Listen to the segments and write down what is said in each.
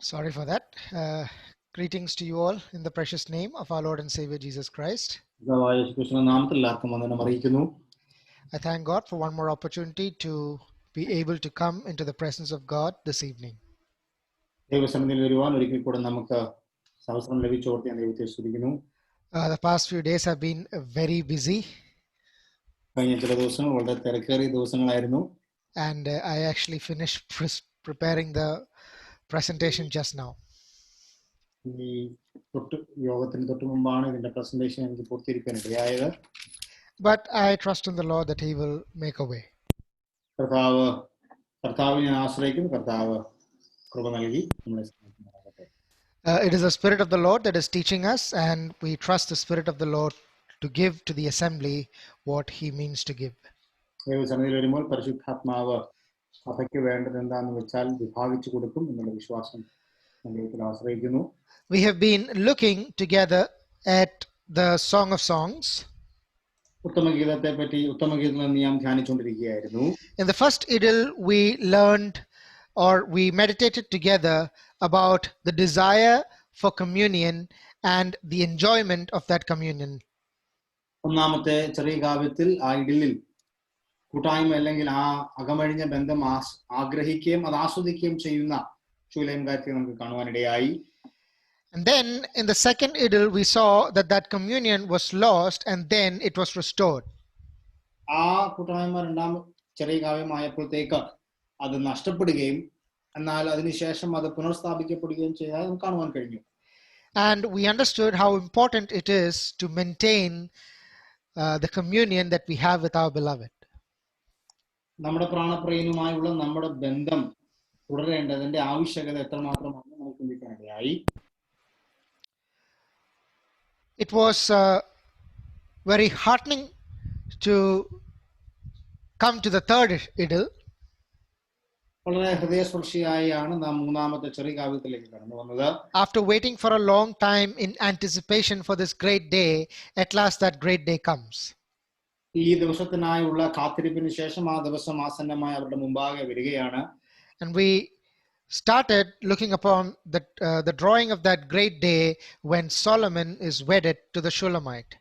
Sorry for that. Greetings to you all in the precious name of our Lord and Savior Jesus Christ. കർത്താവായ യേശുക്രിസ്തുവിന്റെ നാമത്തിൽ എല്ലാവർക്കും വന്ദനം അറിയിക്കുന്നു. I thank God for one more opportunity to be able to come into the presence of God this evening. ദൈവസന്നിധിയിൽ വരുവാൻ ഒരിക്കൽ കൂടെ നമുക്ക് അവസരം ലഭിച്ചോർത്ത് ഞാൻ ദൈവത്തെ സ്തുതിക്കുന്നു. The past few days have been very busy. കഴിഞ്ഞ ചില ദിവസങ്ങൾ വളരെ തിരക്കേറിയ ദിവസങ്ങളായിരുന്നു. And I actually finished preparing the presentation just now. ഈ യോഗത്തിന് തൊട്ട് മുമ്പാണ് ഇതിന്റെ പ്രസന്റേഷൻ എനിക്ക് പൂർത്തീകരിക്കാൻ ഇടയായത്. But I trust in the Lord that He will make a way. കർത്താവിനെ ആശ്രയിക്കും. കർത്താവ് കൃപ നൽകി നമ്മളെ സഹായിക്കുമാറാകട്ടെ. It is the Spirit of the Lord that is teaching us, and we trust the Spirit of the Lord to give to the assembly what He means to give. ദൈവസന്നിധിയിൽ വരുമ്പോൾ പരിശുദ്ധാത്മാവ് സഭയ്ക്ക് വേണ്ടത് എന്താണെന്ന് വെച്ചാൽ വിഭാഗിച്ചു കൊടുക്കും എന്നുള്ള വിശ്വാസം ദൈവത്തിൽ ആശ്രയിക്കുന്നു. We have been looking together at the Song of Songs. ഉത്തമഗീതത്തെ പറ്റി ഉത്തമഗീതം നാം ധ്യാനിച്ചുകൊണ്ടിരിക്കുകയായിരുന്നു. In the first idyll, we learned or we meditated together about the desire for communion and the enjoyment of that communion. ഒന്നാമത്തെ ചെറിയ കാവ്യത്തിൽ ആ ഇടലിൽ കൂട്ടായ്മ അല്ലെങ്കിൽ ആ അകമഴിഞ്ഞ ബന്ധം ആഗ്രഹിക്കുകയും അത് ആസ്വദിക്കുകയും ചെയ്യുന്ന ശൂലേംകാരത്തെ നമുക്ക് കാണുവാനിടയായി. And then in the second idyll, we saw that that communion was lost and then it was restored. ആ കൂട്ടായ്മ രണ്ടാം ചെറിയ കാവ്യമായപ്പോഴത്തേക്ക് അത് നഷ്ടപ്പെടുകയും എന്നാൽ അതിനുശേഷം അത് പുനഃസ്ഥാപിക്കപ്പെടുകയും ചെയ്തതായി നമുക്ക് കാണുവാൻ കഴിഞ്ഞു. And we understood how important it is to maintain the communion that we have with our beloved. നമ്മുടെ പ്രാണപ്രിയനുമായുള്ള നമ്മുടെ ബന്ധം തുടരേണ്ടതിന്റെ ആവശ്യകത എത്രമാത്രമാണെന്ന് നമുക്ക് ചിന്തിക്കാനിടയായി. It was very heartening to come to the third idyll. വളരെ ഹൃദയസ്പർശിയായാണ് നാം മൂന്നാമത്തെ ചെറിയ കാവ്യത്തിലേക്ക് കടന്നു വന്നത്. After waiting for a long time in anticipation for this great day, at last that great day comes. ഈ ദിവസത്തിനായുള്ള കാത്തിരിപ്പിന് ശേഷം ആ ദിവസം ആസന്നമായി അവരുടെ മുമ്പാകെ വരികയാണ്. And we started looking upon the drawing of that great day when Solomon is wedded to the Shulamite.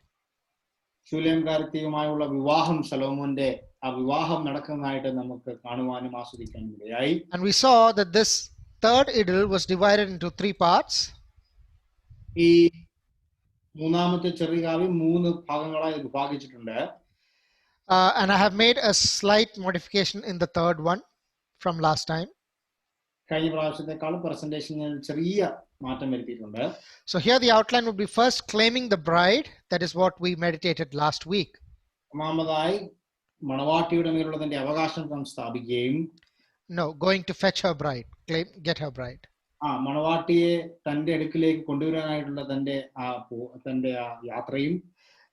ശൂലേംകാരത്തിയുമായുള്ള വിവാഹം ശലോമോന്റെ ആ വിവാഹം നടക്കുന്നതായിട്ട് നമുക്ക് കാണുവാനും ആസ്വദിക്കാനും ഇടയായി. And we saw that this third idyll was divided into three parts. ഈ മൂന്നാമത്തെ ചെറിയ കാവ്യം മൂന്ന് ഭാഗങ്ങളായി വിഭാഗിച്ചിട്ടുണ്ട്. And I have made a slight modification in the third one from last time. കഴിഞ്ഞ പ്രാവശ്യത്തെക്കാളും പ്രസന്റേഷനിൽ ചെറിയ മാറ്റം വരുത്തിയിട്ടുണ്ട്. So here the outline would be first claiming the bride. That is what we meditated last week. ഒന്നാമതായി മണവാട്ടിയുടെ മേലുള്ളതിന്റെ അവകാശം സ്ഥാപിക്കുകയും Going to fetch her bride, get her bride. മണവാട്ടിയെ തന്റെ അടുക്കിലേക്ക് കൊണ്ടുവരാനായിട്ടുള്ള തന്റെ ആ യാത്രയും.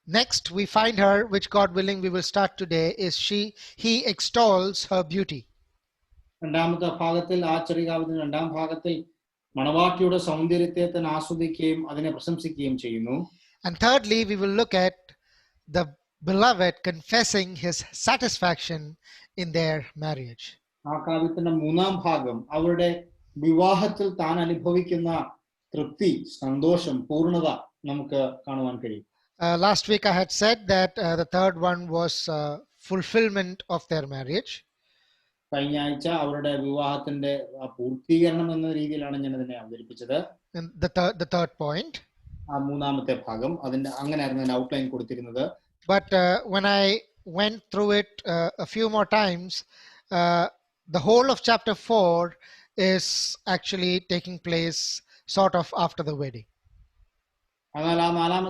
Next we find her, which God willing we will start today, is he extols her beauty. രണ്ടാമത്തെ ഭാഗത്തിൽ ആ ചെറിയ കാവ്യത്തിന്റെ രണ്ടാം ഭാഗത്തിൽ മണവാട്ടിയുടെ സൗന്ദര്യത്തെ തന്നെ ആസ്വദിക്കുകയും അതിനെ പ്രശംസിക്കുകയും ചെയ്യുന്നു. And thirdly we will look at the beloved confessing his satisfaction in their marriage. ആ കാവ്യത്തിന്റെ മൂന്നാം ഭാഗം അവരുടെ വിവാഹത്തിൽ താൻ അനുഭവിക്കുന്ന തൃപ്തി, സന്തോഷം, പൂർണ്ണത നമുക്ക് കാണുവാൻ കഴിയും. Last week I had said that the third one was fulfillment of their marriage. കഴിഞ്ഞ ആഴ്ച അവരുടെ വിവാഹത്തിന്റെ പൂർത്തീകരണം എന്ന രീതിയിലാണ് ഞാൻ അതിനെ അവതരിപ്പിച്ചത്. The third point. ആ മൂന്നാമത്തെ ഭാഗം അതിന്റെ അങ്ങനെയായിരുന്നു ഞാൻ ഔട്ട്ലൈൻ കൊടുത്തിരുന്നത്. But when I went through it a few more times, the whole of chapter 4 is actually taking place sort of after the wedding. എന്നാൽ ആ നാലാം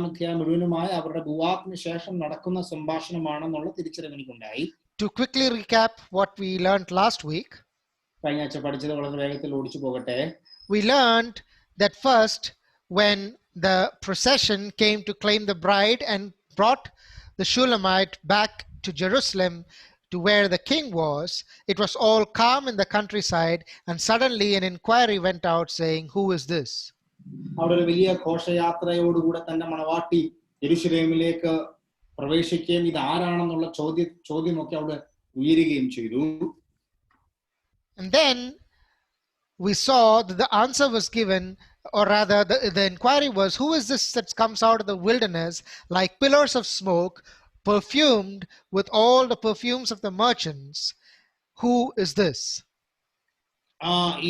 അധ്യായം മുഴുവനുമായി അവരുടെ വിവാഹത്തിന് ശേഷം നടക്കുന്ന സംഭാഷണമാണെന്നുള്ള തിരിച്ചറിവ് എനിക്കുണ്ടായി. To quickly recap what we learned last week, കഴിഞ്ഞ ആഴ്ച പഠിച്ചത് വളരെ വേഗത്തിൽ ഓടിച്ചു പോകട്ടെ. We learned that first when the procession came to claim the bride and brought the Shulamite back to Jerusalem to where the king was, it was all calm in the countryside, and suddenly an inquiry went out saying, "Who is this?" അവിടെ ഒരു വലിയ ഘോഷയാത്രയോടുകൂടെ തന്നെ മണവാട്ടി യെരൂശലേമിലേക്ക് പ്രവേശിക്കുകയും ഇത് ആരാണെന്നുള്ള ചോദ്യമൊക്കെ അവിടെ ഉയരുകയും ചെയ്തു. And then we saw that the answer was given, or rather the inquiry was, who is this that comes out of the wilderness like pillars of smoke, perfumed with all the perfumes of the merchants? Who is this?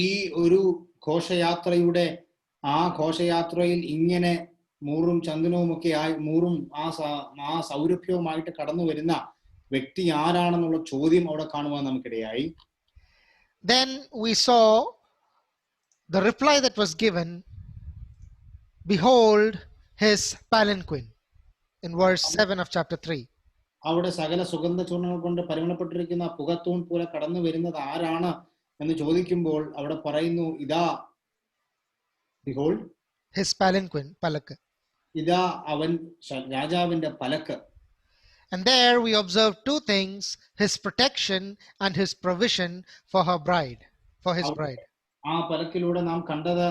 ഈ ഒരു ഘോഷയാത്രയുടെ ഘോഷയാത്രയിൽ ഇങ്ങനെ മൂറും ചന്ദനവും ഒക്കെ ആയി മൂറും ആ സൗരഭ്യവുമായിട്ട് കടന്നു വരുന്ന വ്യക്തി ആരാണെന്നുള്ള ചോദ്യം അവിടെ കാണുവാൻ നമുക്കിടയായി. Then we saw the reply that was given, behold his palanquin, in verse 7 of chapter 3. അവിടെ സകല സുഗന്ധ ചൂർണങ്ങൾ കൊണ്ട് പരിമളപ്പെട്ടിരിക്കുന്ന പുകത്തൂൺ പോലെ കടന്നു വരുന്നത് ആരാണ് എന്ന് ചോദിക്കുമ്പോൾ അവിടെ പറയുന്നു, ഇതാ behold his palanquin, palak. ഇതാ അവൻ രാജാവിന്റെ പലക്ക്. And there we observe two things, his protection and his provision for her bride, for his bride. ആ പലക്കിലൂടെ നാം കണ്ടത്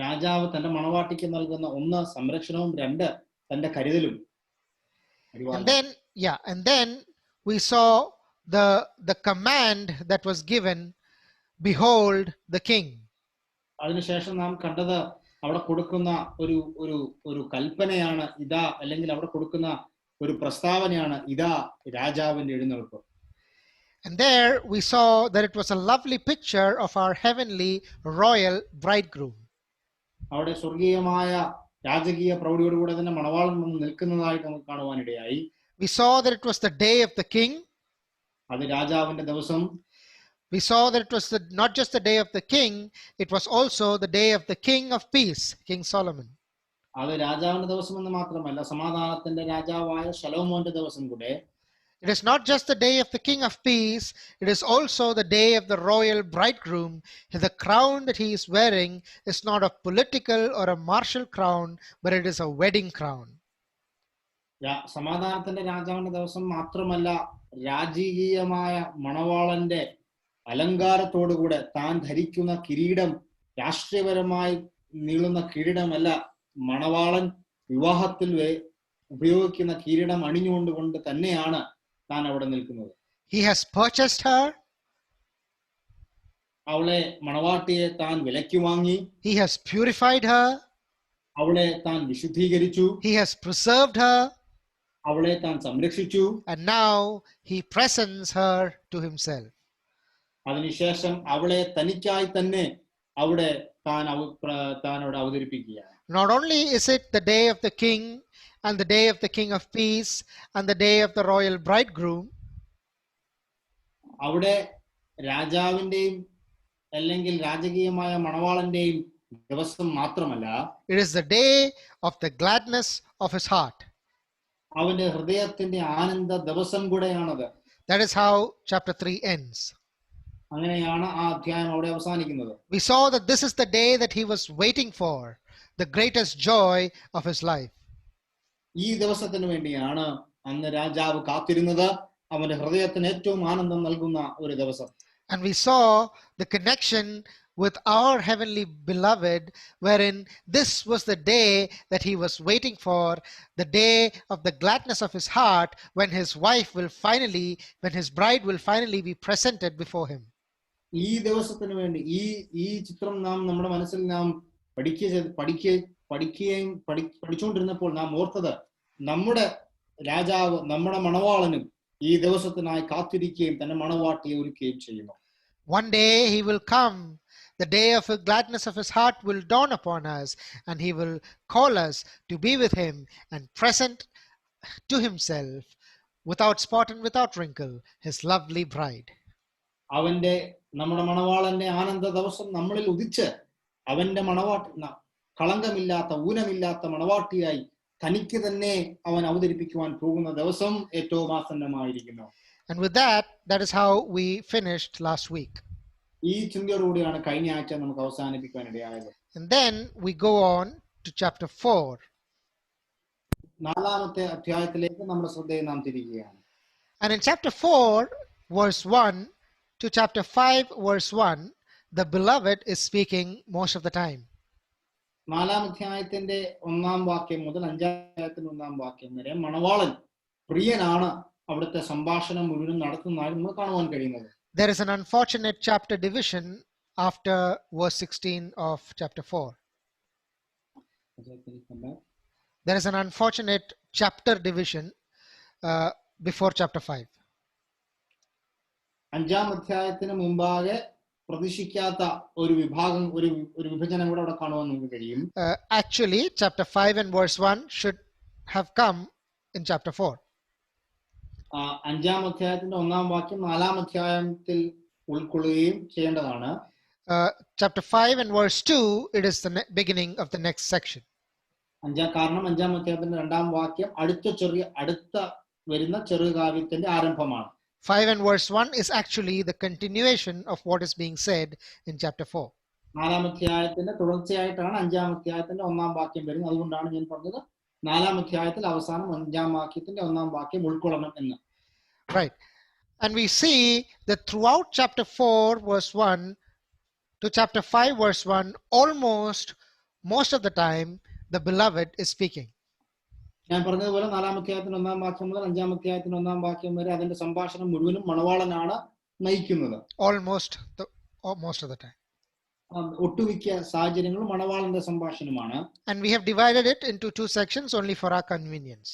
രാജാവ് തന്റെ മണവാട്ടിക്ക് നൽകുന്ന ഒന്ന് സംരക്ഷണവും രണ്ട് തന്റെ കരുതലും. And then we saw the command that was given, behold the king. അതിനുശേഷം നാം കണ്ടത് അവിടെ കൊടുക്കുന്ന ഒരു ഒരു ഒരു കൽപ്പനയാണ് ഇതാ, അല്ലെങ്കിൽ അവിടെ കൊടുക്കുന്ന ഒരു പ്രസ്താവനയാണ് ഇതാ രാജാവിന്റെ എഴുന്നേൽപ്പ്. And there we saw that it was a lovely picture of our heavenly royal bridegroom. അവിടെ സ്വർഗീയമായ രാജകീയ പ്രൗഢിയോടുകൂടെ തന്നെ മണവാളൻ വന്ന് നിൽക്കുന്നതായിട്ട് നമുക്ക് കാണുവാനിടയായി. We saw that it was the day of the king. അത് രാജാവിന്റെ ദിവസം. We saw that it was not just the day of the king, it was also the day of the king of peace, King Solomon. അത് രാജാവിന്റെ ദിവസം എന്ന് മാത്രമല്ല, സമാധാനത്തിന്റെ രാജാവായ ശലോമോന്റെ ദിവസം കൂടെ. It is not just the day of the king of peace, it is also the day of the royal bridegroom. The crown that he is wearing is not a political or a martial crown, but it is a wedding crown. സമാധാനത്തിന്റെ രാജാവിന്റെ ദിവസം മാത്രമല്ല, രാജകീയമായ മണവാളന്റെ അലങ്കാരത്തോടുകൂടെ താൻ ധരിക്കുന്ന കിരീടം രാഷ്ട്രീയപരമായി നീളുന്ന കിരീടമല്ല, മണവാളൻ വിവാഹത്തിൽ ഉപയോഗിക്കുന്ന കിരീടം അണിഞ്ഞുകൊണ്ട് തന്നെയാണ് താൻ അവിടെ നിൽക്കുന്നത്. He has purchased her. അവളെ മണവാട്ടിയെ താൻ വിലയ്ക്ക് വാങ്ങി. He has purified her. അവളെ താൻ വിശുദ്ധീകരിച്ചു. He has preserved her. അവളെ താൻ സംരക്ഷിച്ചു. And now he presents her to himself. അതിനുശേഷം അവളെ തനിക്കായി തന്നെ അവിടെ താൻ അവിടെ അവതരിപ്പിക്കുകയാണ്. Not only is it the day of the king and the day of the king of peace and the day of the royal bridegroom, അവിടെ രാജാവിന്റെയും അല്ലെങ്കിൽ രാജകീയമായ മണവാളന്റെയും ദിവസം മാത്രമല്ല, it is the day of the gladness of his heart. അവന്റെ ഹൃദയത്തിന്റെ ആനന്ദ ദിവസം കൂടെയാണത്. That is how chapter 3 ends. അങ്ങനെയാണ് ആ അധ്യായം അവിടെ അവസാനിക്കുന്നത്. We saw that this is the day that he was waiting for, the greatest joy of his life. ഈ ദിവസത്തിന് വേണ്ടിയാണ് അന്ന് രാജാവ് കാത്തിരുന്നത്, അവന്റെ ഹൃദയത്തിന് ഏറ്റവും ആനന്ദം നൽകുന്ന ഒരു ദിവസം. And we saw the connection with our heavenly beloved, wherein this was the day that he was waiting for, the day of the gladness of his heart, when his bride will finally be presented before him. ഈ ദിവസത്തിന് വേണ്ടി ഈ ചിത്രം നാം നമ്മുടെ മനസ്സിൽ നാം പഠിച്ചുകൊണ്ടിരുന്നപ്പോൾ നാം ഓർത്തത്, നമ്മുടെ രാജാവ്, നമ്മുടെ മണവാളനും ഈ ദിവസത്തിനായി കാത്തിരിക്കുകയും തന്നെ മണവാട്ടിയെ ഒരുക്കുകയും ചെയ്യുന്നു. One day he will come, the day of the gladness of his heart will dawn upon us, and he will call us to be with him and present to himself, without spot and without wrinkle, his lovely bride. നമ്മുടെ മണവാളന്റെ ആനന്ദ ദിവസം നമ്മളിൽ ഉദിച്ച് അവന്റെ കളങ്കമില്ലാത്ത ഊനമില്ലാത്ത മണവാട്ടിയായി തനിക്ക് തന്നെ അവൻ അവതരിപ്പിക്കുവാൻ പോകുന്ന ദിവസം ഏറ്റവും ആസന്നമായിരിക്കുന്നു. And with that is how we finished last week. ഈ ചിന്തയോടുകൂടിയാണ് കഴിഞ്ഞ ആഴ്ച നമുക്ക് അവസാനിപ്പിക്കാൻ ഇടയായത്. And then we go on to chapter 4. നാലാമത്തെ അധ്യായത്തിലേക്ക് നമ്മുടെ ശ്രദ്ധയെ നാം തിരിക്കുകയാണ്. And in chapter 4 verse 1 to chapter 5 verse 1, the beloved is speaking most of the time. നാലാം അധ്യായത്തിന്റെ 1-ാം വാക്യം മുതൽ 5-ാം അധ്യായത്തിന്റെ 1-ാം വാക്യം വരെ മണവാളൻ പ്രിയനാണ് അവിടുത്തെ സംഭാഷണം മുഴുവൻ നടത്തുന്നതായി നമുക്ക് കാണുവാൻ കഴിയുന്നത്. There is an unfortunate chapter division after verse 16 of chapter 4. There is an unfortunate chapter division before chapter 5. അഞ്ചാം അധ്യായത്തിന് മുമ്പാകെ പ്രതീക്ഷിക്കാത്ത ഒരു വിഭാഗം ഒരു വിഭജനം കൂടെ അവിടെ കാണുവാൻ നമുക്ക് കഴിയും. Actually, chapter 5 and verse 1 should have come in chapter 4. അഞ്ചാം അധ്യായത്തിന്റെ ഒന്നാം വാക്യം നാലാം അധ്യായത്തിൽ ഉൾക്കൊള്ളുകയും ചെയ്യേണ്ടതാണ്. Chapter 5 and verse 2, it is the beginning of the next section. കാരണം അഞ്ചാം അധ്യായത്തിന്റെ രണ്ടാം വാക്യം അടുത്ത വരുന്ന ചെറുകാവ്യത്തിന്റെ ആരംഭമാണ്. 5 and verse 1 is actually the continuation of what is being said in chapter 4. നാലാം അധ്യായത്തിന്റെ തുടർച്ചയായിട്ടാണ് അഞ്ചാം അധ്യായത്തിന്റെ ഒന്നാം വാക്യം വരുന്നത്. അതുകൊണ്ടാണ് ഞാൻ പറഞ്ഞത് നാലാം അധ്യായത്തിൽ അവസാനം അഞ്ചാം വാക്യത്തിന്റെ ഒന്നാം വാക്യം ഉൾക്കൊള്ളണം എന്ന്. Right. And we see that throughout chapter 4 verse 1 to chapter 5 verse 1, most of the time the beloved is speaking. ഞാൻ പറഞ്ഞതുപോലെ നാലാം അധ്യായത്തിന് ഒന്നാം വാക്യം മുതൽ അഞ്ചാം അധ്യായത്തിന് ഒന്നാം വാക്യം വരെ അതിന്റെ സംഭാഷണം മുഴുവനും മണവാളനാണ് നയിക്കുന്നത്. Most of the time. ഒട്ടുമിക്ക സാഹചര്യങ്ങളും മണവാളന്റെ സംഭാഷണമാണ്. And we have divided it into 2 sections only for our convenience.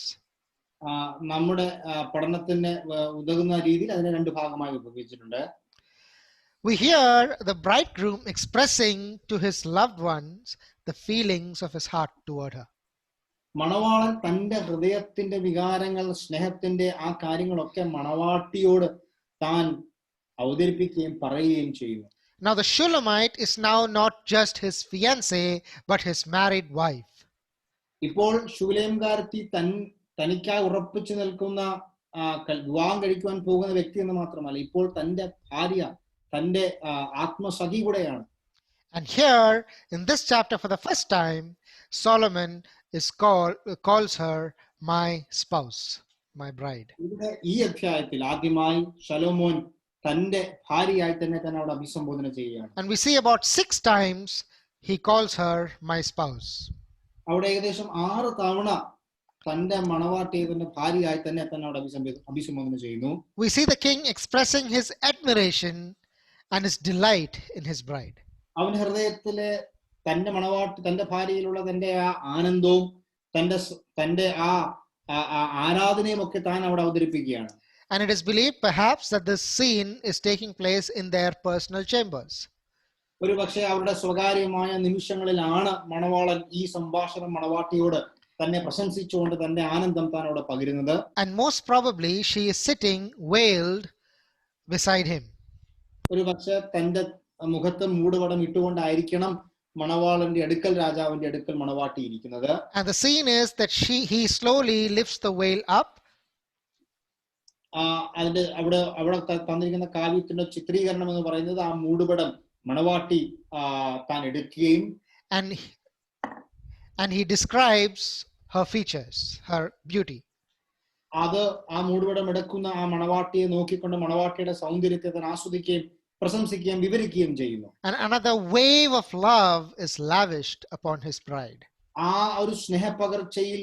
നമ്മുടെ പഠനത്തിന് ഉതകുന്ന രീതിയിൽ അതിനെ 2 ഭാഗമായി വിഭജിച്ചിട്ടുണ്ട്. We hear the bridegroom expressing to his loved ones the feelings of his heart toward her. മണവാളൻ തന്റെ ഹൃദയത്തിന്റെ വികാരങ്ങൾ, സ്നേഹത്തിന്റെ ആ കാര്യങ്ങളൊക്കെ മണവാട്ടിയോട് താൻ അവതരിപ്പിക്കുകയും പറയുകയും ചെയ്യുന്നു. Now the Shulamite is now not just his fiancée but his married wife. ഇപ്പോൾ ശൂലേംകാരത്തി തനിക്കായി ഉറപ്പിച്ചു നിൽക്കുന്ന വിവാഹം കഴിക്കുവാൻ പോകുന്ന വ്യക്തി എന്ന് മാത്രമല്ല, ഇപ്പോൾ തന്റെ ഭാര്യ, തന്റെ ആത്മസഖി കൂടെയാണ്. And here in this chapter for the first time Solomon calls her my spouse, my bride. ഈ അധ്യായത്തിൽ ആദ്യമായി ശലോമോൻ തന്റെ ഭാര്യയായി തന്നെ അവിടെ അഭിസംബോധന ചെയ്യുകയാണ്. And we see about 6 times he calls her my spouse. അവിടെ ഏകദേശം 6 തവണ തന്റെ മണവാട്ടിയെ തന്റെ ഭാര്യയായി തന്നെ അവിടെ അഭിസംബോധന ചെയ്യുന്നു. We see the king expressing his admiration and his delight in his bride. അവൻ ഹൃദയത്തിലെ തന്റെ മണവാട്ടി, തന്റെ ഭാര്യയിലുള്ള തന്റെ ആ ആനന്ദവും തന്റെ ആ ആരാധനയും ഒക്കെ താൻ അവിടെ അവതരിപ്പിക്കുകയാണ്. And it is believed perhaps that this scene is taking place in their personal chambers. ഒരു പക്ഷേ അവരുടെ സ്വകാര്യമായ നിമിഷങ്ങളിലാണ് മണവാളൻ ഈ സംഭാഷണം മണവാട്ടിയോട് തന്നെ പ്രശംസിച്ചുകൊണ്ട് തന്റെ ആനന്ദം താൻ അവിടെ പകരുന്നത്. And most probably she is sitting veiled beside him. ഒരു പക്ഷേ തന്റെ മുഖത്ത് മൂടുപടം ഇട്ടുകൊണ്ടായിരിക്കണം മണവാളന്റെ അടുക്കൽ, രാജാവിന്റെ അടുക്കൽ മണവാട്ടി ഇരിക്കുന്നത്. And the scene is that he slowly lifts the veil up. അതിന്റെ അവിടെ തന്നിരിക്കുന്ന കാവ്യത്തിന്റെ ചിത്രീകരണം എന്ന് പറയുന്നത് ആ മൂടുപടം മണവാട്ടി താൻ എടുക്കുകയും and he describes her features, her beauty. അത് ആ മൂടുപടം എടുക്കുന്ന ആ മണവാട്ടിയെ നോക്കിക്കൊണ്ട് മണവാട്ടിയുടെ സൗന്ദര്യത്തെ താൻ ആസ്വദിക്കുകയും പ്രശംസിക്കുകയും വിവരിക്കുകയും ചെയ്യുന്നു. And another wave of love is lavished upon his bride. ആ ഒരു സ്നേഹപകർച്ചയിൽ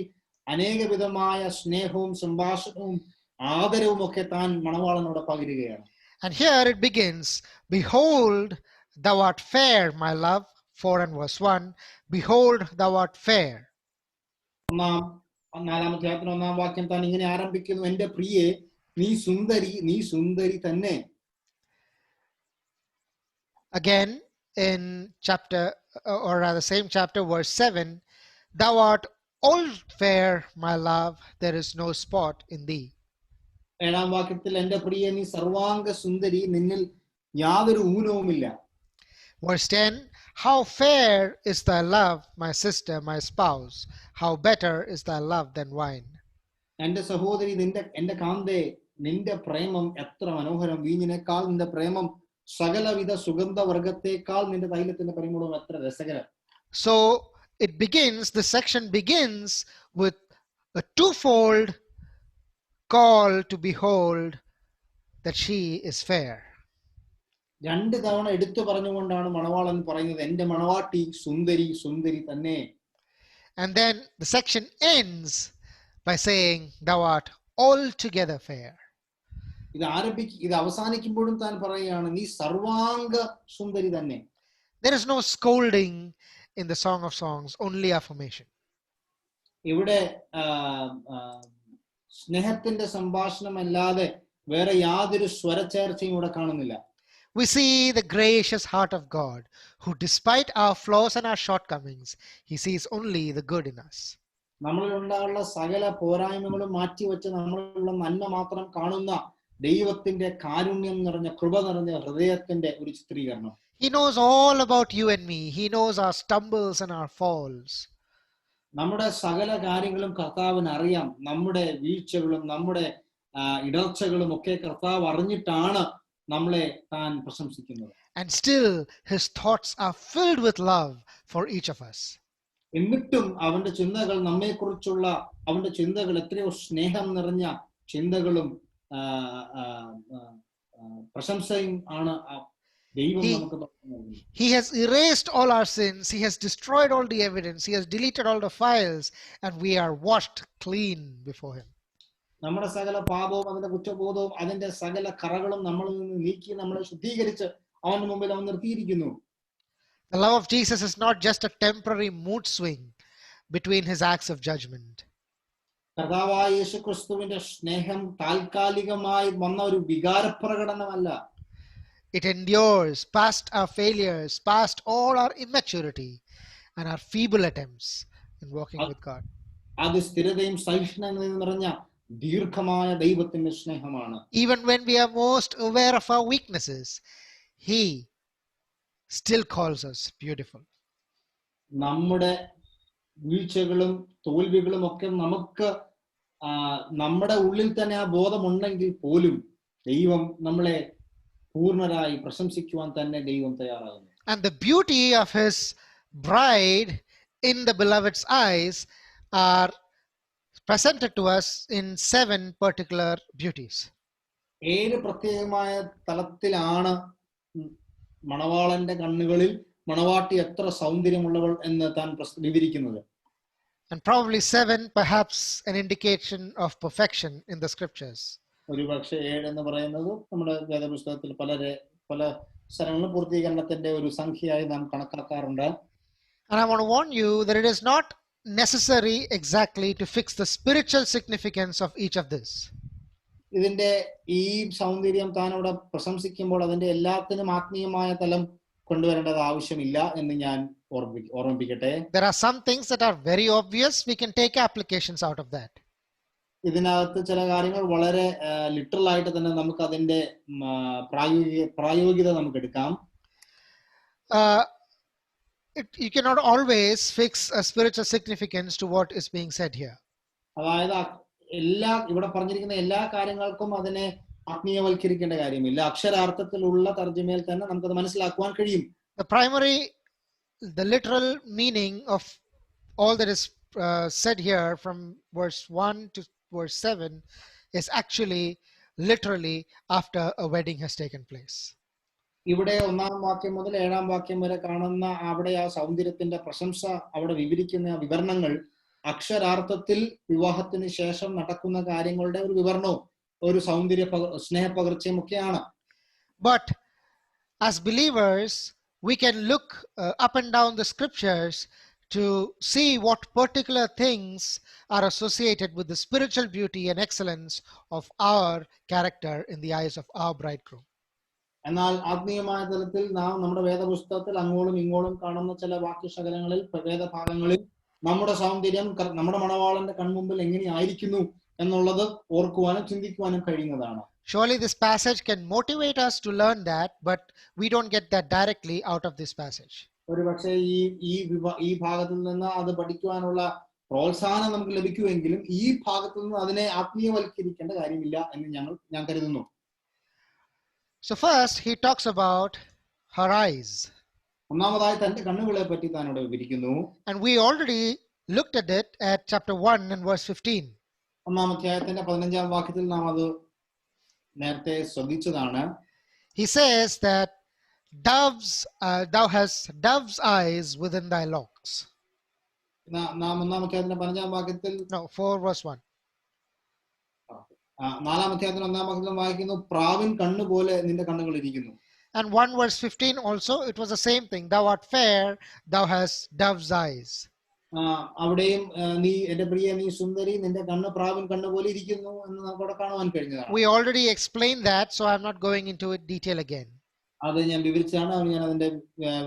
അനേകവിധമായ സ്നേഹവും സംഭാഷണവും ആദരവും ഒക്കെ താൻ മണവാളനോട് പകരുകയാണ്. And here it begins, behold thou art fair, my love, 4 and verse 1, behold thou art fair. നാലാം അധ്യായത്തിന് ഒന്നാം വാക്യം താൻ ഇങ്ങനെ ആരംഭിക്കുന്നു, എന്റെ പ്രിയേ നീ സുന്ദരി തന്നെ. Again in chapter, or rather same chapter, verse 7, thou art all fair, my love, there is no spot in thee. ഏഴാം വാക്യത്തിൽ എന്റെ പ്രിയ നീ സർവാംഗ സുന്ദരി, നിന്നിൽ യാതൊരു ഊനവുമില്ല. Verse 10, how fair is thy love, my sister, my spouse, how better is thy love than wine. എന്റെ സഹോദരി, എന്റെ കാന്തേ, നിന്റെ പ്രേമം എത്ര മനോഹരം, വീഞ്ഞിനേക്കാൾ നിന്റെ പ്രേമം സകലവിധ സുഗന്ധവർഗത്തേക്കാൾ നിന്റെ തൈലത്തിന്റെ പരിമളവും എത്ര രസകരം. So this section begins with a twofold call to behold that she is fair. 2 തവണ എടുത്തു പറഞ്ഞുകൊണ്ടാണ് മണവാളൻ പറയുന്നത്, എന്റെ മണവാട്ടി സുന്ദരി തന്നെ. And then the section ends by saying thou art altogether fair. ഇത് അവസാനിക്കുമ്പോഴും താൻ പറയുകയാണ്, നീ സർവാംഗ സുന്ദരി തന്നെ. There is no scolding in the Song of Songs, only affirmation. ഇവിടെ സ്നേഹത്തിന്റെ സംഭാഷണമല്ലാതെ വേറെ യാതൊരു സ്വരച്ചേർച്ചയും ഇവിടെ കാണുന്നില്ല. We see the gracious heart of God, who despite our flaws and our shortcomings, he sees only the good in us. നമ്മളിലുണ്ടാകുന്ന സകല പോരായ്മകളും മാറ്റിവെച്ച് നമ്മളിലുള്ള നന്മ മാത്രം കാണുന്ന ദൈവത്തിന്റെ കാരുണ്യം നിറഞ്ഞ കൃപ നിറഞ്ഞ ഹൃദയത്തിന്റെ ഒരു ചിത്രീകരണം. He knows all about you and me. He knows our stumbles and our falls. നമ്മുടെ സകല കാര്യങ്ങളും കർത്താവിന് അറിയാം. നമ്മുടെ വീഴ്ചകളും നമ്മുടെ ഇടർച്ചകളും ഒക്കെ കർത്താവ് അറിഞ്ഞിട്ടാണ് നമ്മളെ താൻ പ്രശംസിക്കുന്നത്. And still his thoughts are filled with love for each of us. എന്നിട്ടും അവന്റെ ചിന്തകൾ നമ്മെക്കുറിച്ചുള്ള അവന്റെ ചിന്തകൾ എത്രയോ സ്നേഹം നിറഞ്ഞ ചിന്തകളും പ്രശംസയും ആണ് ദൈവം നമുക്ക് പറയുന്നത്. He has erased all our sins. He has destroyed all the evidence. He has deleted all the files, and we are washed clean before him. നമ്മുടെ സകല പാപവും അതിന്റെ കുറ്റബോധവും അതിന്റെ സകല കറകളും നമ്മളിൽ നിന്ന് നീക്കി നമ്മളെ ശുദ്ധീകരിച്ച് അവന്റെ മുമ്പിൽ അവൻ നിർത്തിയിരിക്കുന്നു. The love of Jesus is not just a temporary mood swing between his acts of judgment. കർത്താവായ യേശുക്രിസ്തുവിന്റെ സ്നേഹം താൽക്കാലികമായി വന്ന ഒരു വികാരപ്രകടനമല്ല. It endures past our failures, past all our immaturity and our feeble attempts in walking with God. അത് സ്ഥിരതയും സഹിഷ്ണുതയും നിറഞ്ഞ ദീർഘമായ ദൈവത്തിന്റെ സ്നേഹമാണ്. Even when we are most aware of our weaknesses, he still calls us beautiful. നമ്മുടെ വീഴ്ചകളും തോൽവികളും ഒക്കെ നമുക്ക് നമ്മുടെ ഉള്ളിൽ തന്നെ ആ ബോധമുണ്ടെങ്കിൽ പോലും ദൈവം നമ്മളെ പൂർണ്ണരായി പ്രശംസിക്കുവാൻ തന്നെ ദൈവം തയ്യാറാകുന്നു. And the beauty of his bride in the beloved's eyes are presented to us in 7 particular beauties. 7 പ്രത്യേകമായ തലത്തിലാണ് മണവാളന്റെ കണ്ണുകളിൽ മണവാട്ടി എത്ര സൗന്ദര്യമുള്ളവൾ എന്ന് താൻ വിവരിക്കുന്നത്. And probably 7 perhaps an indication of perfection in the scriptures. ഒരുപക്ഷെ 7 എന്ന് പറയുന്നത് നമ്മുടെ വേദപുസ്തകത്തിൽ പല സ്ഥലങ്ങളിലും പൂർത്തീകരണത്തിന്റെ ഒരു സംഖ്യയായി നാം കണക്കാക്കാറുണ്ട്. And I want to warn you that it is not necessary exactly to fix the spiritual significance of each of this. ഇതിന്റെ ഈ സൗന്ദര്യം താൻ അവിടെ പ്രശംസിക്കുമ്പോൾ അതിന്റെ എല്ലാത്തിനും ആത്മീയമായ തലം കൊണ്ടുവരേണ്ടത് ആവശ്യമില്ല എന്ന് ഞാൻ ഓർമ്മിപ്പിക്കട്ടെ. There are some things that are very obvious. We can take applications out of that. ഇതിനകത്ത് ചില കാര്യങ്ങൾ വളരെ ലിറ്ററൽ ആയിട്ട് തന്നെ നമുക്ക് അതിന്റെ പ്രായോഗികത നമുക്ക് എടുക്കാം. You cannot always fix a spiritual significance to what is being said here. അതായത് ഇവിടെ പറഞ്ഞിരിക്കുന്ന എല്ലാ കാര്യങ്ങൾക്കും അതിനെ ആത്മീയവൽക്കരിക്കേണ്ട കാര്യമില്ല. അക്ഷരാർത്ഥത്തിലുള്ള തർജ്ജമയിൽ തന്നെ നമുക്കത് മനസ്സിലാക്കുവാൻ കഴിയും. The literal meaning of all that is said here from verse 1 to verse 7 is actually literally after a wedding has taken place. ഇവിടെ 1-ാം വാക്യം മുതൽ 7-ാം വാക്യം വരെ കാണുന്ന അവിടെ ആ സൗന്ദര്യത്തിന്റെ പ്രശംസ അവിടെ വിവരിക്കുന്ന വിവരണങ്ങൾ അക്ഷരാർത്ഥത്തിൽ വിവാഹത്തിന് ശേഷം നടക്കുന്ന കാര്യങ്ങളുടെ ഒരു വിവരണവും ഒരു സൗന്ദര്യ സ്നേഹപകർച്ചയും ഒക്കെയാണ്. But as believers we can look up and down the scriptures to see what particular things are associated with the spiritual beauty and excellence of our character in the eyes of our bridegroom. എന്നാൽ ആത്മീയമായ തലത്തിൽ നാം നമ്മുടെ വേദപുസ്തകത്തിൽ അങ്ങോളം ഇങ്ങോളം കാണുന്ന ചില വാക്യശകലങ്ങളിൽ വേദഭാഗങ്ങളിൽ നമ്മുടെ സൗന്ദര്യം നമ്മുടെ മണവാളന്റെ കൺമുമ്പിൽ എങ്ങനെയായിരിക്കുന്നു എന്നുള്ളത് ഓർക്കുവാനും ചിന്തിക്കുവാനും കഴിയുന്നതാണ്. Surely this passage can motivate us to learn that, but we don't get that directly out of this passage. ഒരുപക്ഷെ ഈ ഭാഗത്തിൽ നിന്ന് അത് പഠിക്കുവാനുള്ള പ്രോത്സാഹനം നമുക്ക് ലഭിക്കുമെങ്കിലും ഈ ഭാഗത്തു നിന്ന് അതിനെ ആത്മീയവൽക്കരിക്കേണ്ട കാര്യമില്ല എന്ന് ഞാൻ കരുതുന്നു. So first he talks about her eyes. ഒന്നാമതായി തന്റെ കണ്ണുകളെ പറ്റി താൻ ഇവിടെ വിവരിക്കുന്നു. And we already looked at it at chapter 1 and verse 15. 1-ാം അധ്യായത്തിന്റെ 15-ാം വാക്യത്തിൽ നാം അത് നേരത്തെ ശ്രദ്ധിച്ചതാണ്. He says that thou hast dove's eyes within thy locks. നാം 1-ാം അധ്യായത്തിന്റെ 15-ാം വാക്യത്തിൽ 4 verse 1. 4-ാം അധ്യായത്തിന്റെ 1-ാം വാക്യത്തിൽ വായിക്കുന്നു, പ്രാവിൻ കണ്ണുപോലെ നിന്റെ കണ്ണുകൾ ഇരിക്കുന്നു. And 1 verse 15 also, it was the same thing. Thou art fair, thou hast dove's eyes. അവിടെയും നീ എന്റെ പ്രിയ നീ സുന്ദരി നിന്റെ കണ്ണ് പ്രാവിൻ കണ്ണ് പോലെ ഇരിക്കുന്നു എന്ന് നമുക്ക് അവിടെ കാണുവാൻ കഴിഞ്ഞതാണ്. We already explained that, so I'm not going into it detail again. അത് ഞാൻ വിവരിച്ചാണ്, ഞാൻ അതിന്റെ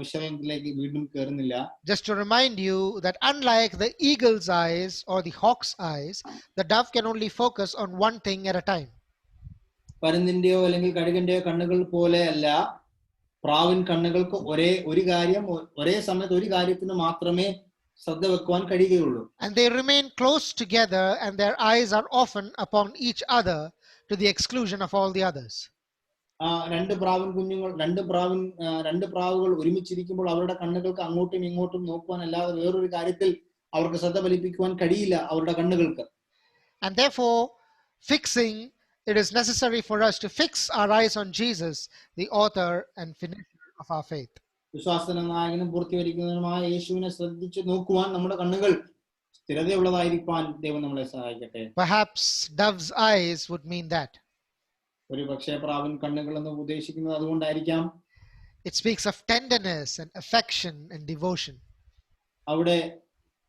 വിശകലനത്തിലേക്ക് വീണ്ടും കയറുന്നില്ല. Just to remind you that unlike the eagle's eyes or the hawk's eyes, the dove can only focus on one thing at a time. പരുന്തിന്റെയോ അല്ലെങ്കിൽ കഴുകന്റെയോ കണ്ണുകൾ പോലെ അല്ല പ്രാവിൻ കണ്ണുകൾക്ക് ഒരു കാര്യം ഒരേ സമയത്ത് ഒരു കാര്യത്തിന് മാത്രമേ ശ്രദ്ധ വെക്കുവാൻ കഴിയുകയുള്ളൂ. And they remain close together and their eyes are often upon each other to the exclusion of all the others. രണ്ട് പ്രാവുകൾ ഒരുമിച്ചിരിക്കുമ്പോൾ അവരുടെ കണ്ണുകൾക്ക് അങ്ങോട്ടും ഇങ്ങോട്ടും നോക്കുവാൻ അല്ലാതെ വേറൊരു കാര്യത്തിൽ അവർക്ക് ശ്രദ്ധ ഫലിപ്പിക്കുവാൻ കഴിയില്ല അവരുടെ കണ്ണുകൾക്ക്. And therefore it is necessary for us to fix our eyes on Jesus, the author and finisher of our faith. വിശ്വാസത്തിന്റെ നായകനും പൂർത്തീകരിക്കുന്നതിനുമായ യേശുവിനെ ശ്രദ്ധിച്ചു നോക്കുവാൻ നമ്മുടെ കണ്ണുകൾ സ്ഥിരതയുള്ളതായിരിക്കാൻ ദൈവം നമ്മളെ സഹായിക്കട്ടെ. Perhaps dove's eyes would mean that. ഒരു പക്ഷേ പ്രാവിൻ കണ്ണുകൾ എന്ന് ഉദ്ദേശിക്കുന്നത് അതുകൊണ്ടായിരിക്കാം. It speaks of tenderness and affection and devotion. അവിടെ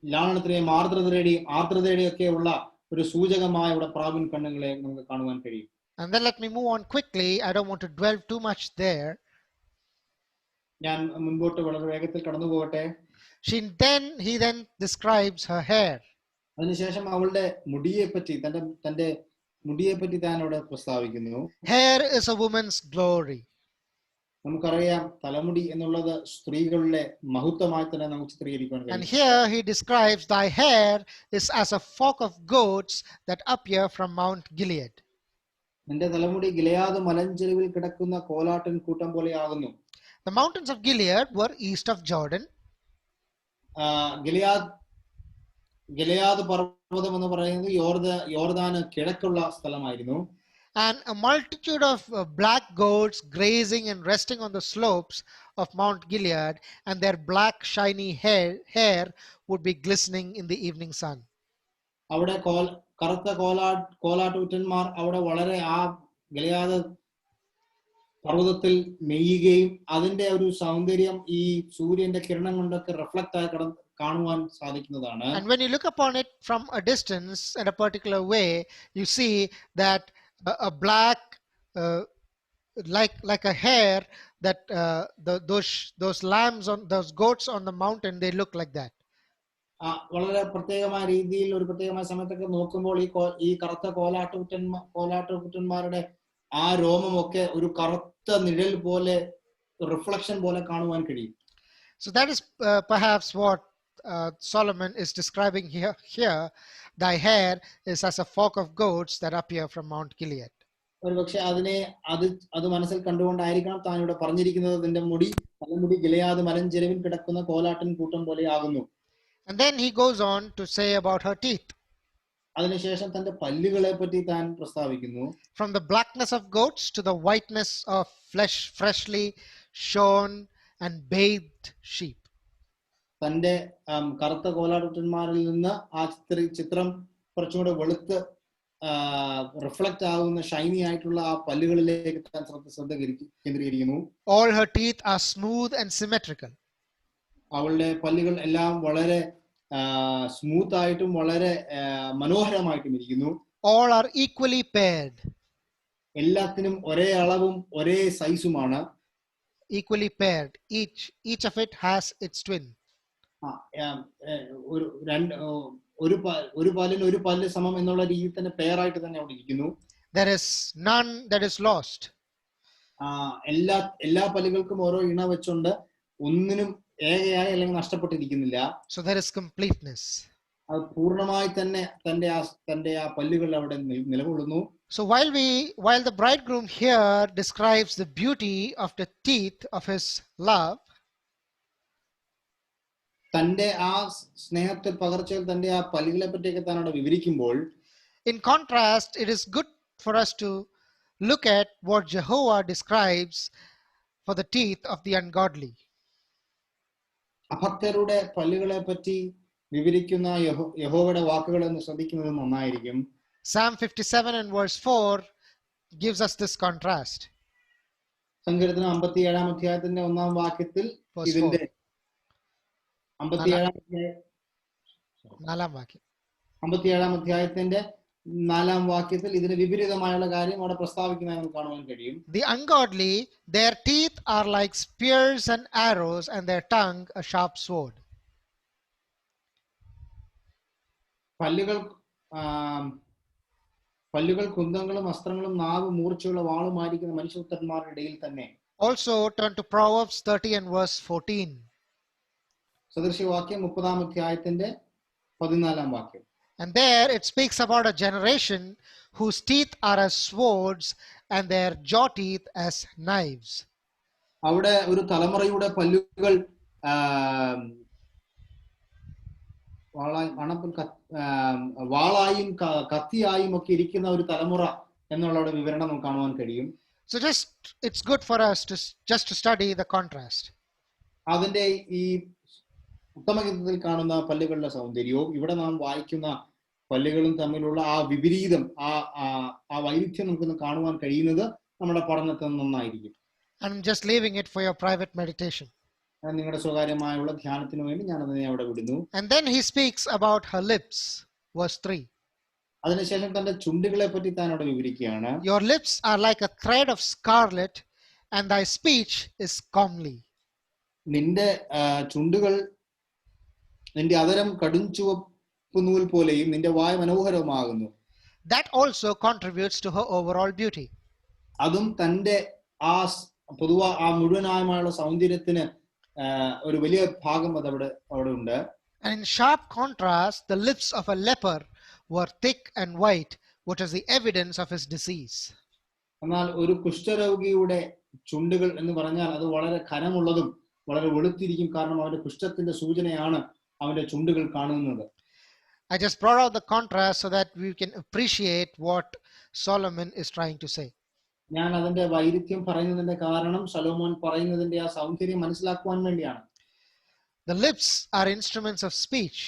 ലാളനത്തിന്റെയും ആർദ്രതയുടെയും ഒക്കെ ഉള്ള ഒരു സൂചകമായ ഇവിടെ പ്രാവിൻ കണ്ണുകളെ നമുക്ക് കാണുവാൻ കഴിയും. And then let me move on quickly. I don't want to dwell too much there. ഞാൻ മുൻപോട്ട് വളരെ വേഗത്തിൽ കടന്നു പോകട്ടെ. He then describes her hair. അതിനുശേഷം അവളുടെ മുടിയെപ്പറ്റി തന്റെ മുടിയെപ്പറ്റി താൻ അവിടെ പ്രസ്താവിക്കുന്നു. Hair is a woman's glory. നമുക്കറിയാം തലമുടി എന്നുള്ളത് സ്ത്രീകളുടെ മഹത്വമായി തന്നെ നമുക്ക് ചിത്രീകരിക്കാൻ കഴിയും. And here he describes thy hair is as a flock of goats that appear from Mount Gilead. നിന്റെ തലമുടി ഗിലെയാദ് മലഞ്ചെരുവിൽ കിടക്കുന്ന കോലാട്ടിൻ കൂട്ടം പോലെയാകുന്നു. The mountains of Gilead were east of Jordan. Gilead പർവ്വതം എന്ന് പറയുന്നത് യോർദാന് കിഴക്കുള്ള സ്ഥലമായിരുന്നു. And a multitude of black goats grazing and resting on the slopes of Mount Gilead, and their black shiny hair would be glistening in the evening sun. അവിടെ കറുത്ത കോലാട്ടുകുറ്റന്മാർ അവിടെ വളരെ ആ Gilead പർവ്വതത്തിൽ മെയ്യുകയും അതിന്റെ ഒരു സൗന്ദര്യം ഈ സൂര്യന്റെ കിരണം കൊണ്ടൊക്കെ റിഫ്ലക്റ്റ് ആയി കാണുവാൻ സാധിക്കുന്നതാണ്. And when you look upon it from a distance in a particular way, you see that a black like a hair that those lambs on those goats on the mountain, they look like that. വളരെ പ്രത്യേകമായ രീതിയിൽ ഒരു പ്രത്യേകമായ സമയത്തൊക്കെ നോക്കുമ്പോൾ ഈ കറുത്ത കോലാട്ടുകുറ്റന്മാരുടെ ആ രോമമൊക്കെ ഒരു കറുത്ത നിഴൽ പോലെ റിഫ്ലക്ഷൻ പോലെ കാണുവാൻ കഴിയും. So that is perhaps what Solomon is describing here. Thy hair is as a flock of goats that appear from Mount Gilead. ഒരുപക്ഷെ അത് മനസ്സിൽ കണ്ടുകൊണ്ടായിരിക്കണം താൻ ഇവിടെ പറഞ്ഞിരിക്കുന്നത് നിന്റെ തലമുടി ഗിലെയാദ് മലഞ്ചെരുവിൽ കിടക്കുന്ന കോലാട്ടിൻ കൂട്ടം പോലെയാകുന്നു. And then he goes on to say about her teeth. അതിനുശേഷം തന്റെ പല്ലുകളെ പറ്റി താൻ പ്രസ്താവിക്കുന്നു. From the blackness of goats to the whiteness of freshly shorn and bathed sheep. തന്റെ കറുത്ത കോലാട്ടുകുറ്റന്മാരിൽ നിന്ന് ആ ചിത്രം കുറച്ചുകൂടെ വെളുത്ത് റിഫ്ലക്റ്റ് ആകുന്ന ഷൈനി ആയിട്ടുള്ള ആ പല്ലുകളിലേക്ക് താൻ ശ്രദ്ധ കേന്ദ്രീകരിക്കുന്നു. All her teeth are smooth and symmetrical. അവളുടെ പല്ലുകൾ എല്ലാം വളരെ സ്മൂത്ത് ആയിട്ടും വളരെ മനോഹരമായിട്ടും ഇരിക്കുന്നു. All are equally paired. എല്ലാത്തിനും ഒരേ അളവും ഒരേ സൈസുമാണ്. Equally paired. Each of it has its twin. ഒരു പല്ല് സമം എന്നുള്ള രീതിയിൽ തന്നെ പെയർ ആയിട്ട് തന്നെ അവിടെ ഇരിക്കുന്നു. There is none that is lost. എല്ലാ പല്ലുകൾക്കും ഓരോ ഇണ വെച്ചുകൊണ്ട് ഒന്നിനും ഏകയായി അല്ലെങ്കിൽ നഷ്ടപ്പെട്ടിരിക്കുന്നില്ല. So there is completeness. അത് പൂർണ്ണമായി തന്നെ തന്റെ ആ പല്ലുകൾ അവിടെ നിലകൊള്ളുന്നു. So while the bridegroom here describes the beauty of the teeth of his love, തന്റെ ആ സ്നേഹത്തിൽ പകർച്ചയിൽ തന്റെ ആ പല്ലുകളെ പറ്റിയൊക്കെ താൻ അവിടെ വിവരിക്കുമ്പോൾ, in contrast, it is good for us to look at what Jehovah describes for the teeth of the ungodly. അഭക്തരുടെ പല്ലുകളെ പറ്റി വിവരിക്കുന്ന യഹോവയുടെ വാക്കുകൾ എന്ന് ശ്രദ്ധിക്കുന്നത് നന്നായിരിക്കും. Psalm 57 and verse 4 gives us this contrast. സങ്കീർത്തനം 57 അധ്യായത്തിന്റെ 1 വാക്യത്തിൽ Verse ഇതിന്റെ 4. 57 നാലാം വാക്യം. 57 അധ്യായത്തിന്റെ 4 വാക്യത്തിൽ ഇതിന് വിപരീതമായുള്ള കാര്യം അവിടെ പ്രസ്താവിക്കുന്നതായി നമുക്ക് കാണുവാൻ കഴിയും. The ungodly, their teeth are like spears and arrows, and their tongue a sharp sword. പല്ലുകൾ കുന്തങ്ങളും അസ്ത്രങ്ങളും നാവ് മൂർച്ചയുള്ള വാളുമായിരിക്കുന്ന മനുഷ്യപുത്രന്മാരുടെ ഇടയിൽ തന്നെ. Also turn to Proverbs 30 and verse 14. സദൃശവാക്യം 30 അധ്യായത്തിന്റെ 14 വാക്യം. And there it speaks about a generation whose teeth are as swords and their jaw teeth as knives. അവിടെ ഒരു തലമുറയുടെ പല്ലുകൾ വാളായും കത്തിയായും ഒക്കെ ഇരിക്കുന്ന ഒരു തലമുറ എന്നുള്ള വിവരണം നമുക്ക് കാണുവാൻ കഴിയും. So it's good for us to study the contrast. അതിന്റെ ഈ ഉത്തമഗീതത്തിൽ കാണുന്ന പല്ലുകളുടെ സൗന്ദര്യവും ഇവിടെ നാം വായിക്കുന്ന പല്ലുകളും തമ്മിലുള്ള ആ വിപരീതം, ആ വൈരുദ്ധ്യം നമുക്കൊന്ന് കാണുവാൻ കഴിയുന്നത് നമ്മുടെ പഠനത്തിൽ നന്നായിരിക്കും. I'm just leaving it for your private meditation. നിങ്ങളുടെ സ്വകാര്യമായുള്ള ധ്യാനത്തിന് വേണ്ടി ഞാൻ അതിനെ അവിടെ വിടുന്നു. And then he speaks about her lips, verse 3. അതിനുശേഷം തന്റെ ചുണ്ടുകളെ പറ്റി താൻ അവിടെ വിവരിക്കുകയാണ്. Your lips are like a thread of scarlet, and thy speech is comely. നിന്റെ ചുണ്ടുകൾ, നിന്റെ അധരം കടുംചുവപ്പ് നൂൽ പോലെയും നിന്റെ വായ മനോഹരമാകുന്നു. That also contributes to her overall beauty. അതും തന്റെ ആ മുഴുവനായുള്ള സൗന്ദര്യത്തിന് ഒരു വലിയ ഭാഗം അതവിടെ ഉണ്ട്. And in sharp contrast, the lips of a leper were thick and white, which is the evidence of his disease. എന്നാൽ ഒരു കുഷ്ഠരോഗിയുടെ ചുണ്ടുകൾ എന്ന് പറഞ്ഞാൽ അത് വളരെ ഖനമുള്ളതും വളരെ വെളുത്തിരിക്കും. കാരണം അവന്റെ കുഷ്ഠത്തിന്റെ സൂചനയാണ് അവന്റെ ചുണ്ടുകൾ കാണുന്നത്. I just brought out the contrast so that we can appreciate what Solomon is trying to say. ഞാൻ അതിന്റെ വൈരുദ്ധ്യം പറയുന്നതിന്റെ കാരണം സലോമോൻ പറയുന്നതിന്റെ ആ സൗന്ദര്യം മനസ്സിലാക്കുവാൻ വേണ്ടിയാണ്. The lips are instruments of speech,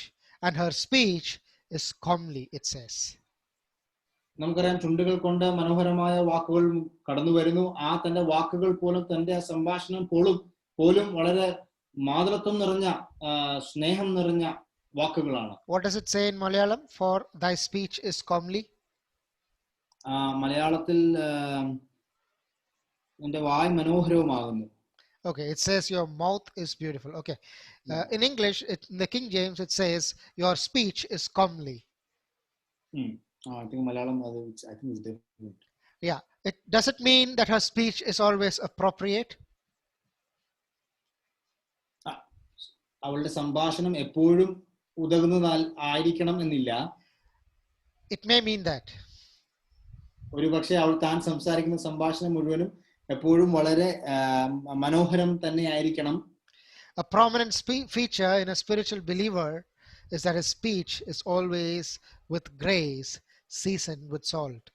and her speech is comely, it says. നമുക്കറിയാം ചുണ്ടുകൾ കൊണ്ട് മനോഹരമായ വാക്കുകൾ കടന്നു വരുന്നു. ആ തന്റെ വാക്കുകൾ പോലും തന്റെ സംഭാഷണം പോലും വളരെ മാതൃത്വം നിറഞ്ഞ സ്നേഹം നിറഞ്ഞ വാക്കുകളാണ്. What does it say in Malayalam? For thy speech is comely. മലയാളത്തിൽ നിന്റെ വായ് മനോഹരവുമാകുന്നു. Okay, it says your mouth is beautiful. Okay, in English, in the King James, it says your speech is comely. I think Malayalam, I think it's different. Yeah, does it mean that her speech is always appropriate? അവളുടെ സംഭാഷണം എപ്പോഴും ഉതകുന്നതായിരിക്കണം എന്നില്ല. It may mean that. ഒരു പക്ഷേ അവൾ താൻ സംസാരിക്കുന്ന സംഭാഷണം മുഴുവനും എപ്പോഴും വളരെ മനോഹരം തന്നെ ആയിരിക്കണം. A prominent feature in a spiritual believer is that his speech is always with grace, seasoned with salt.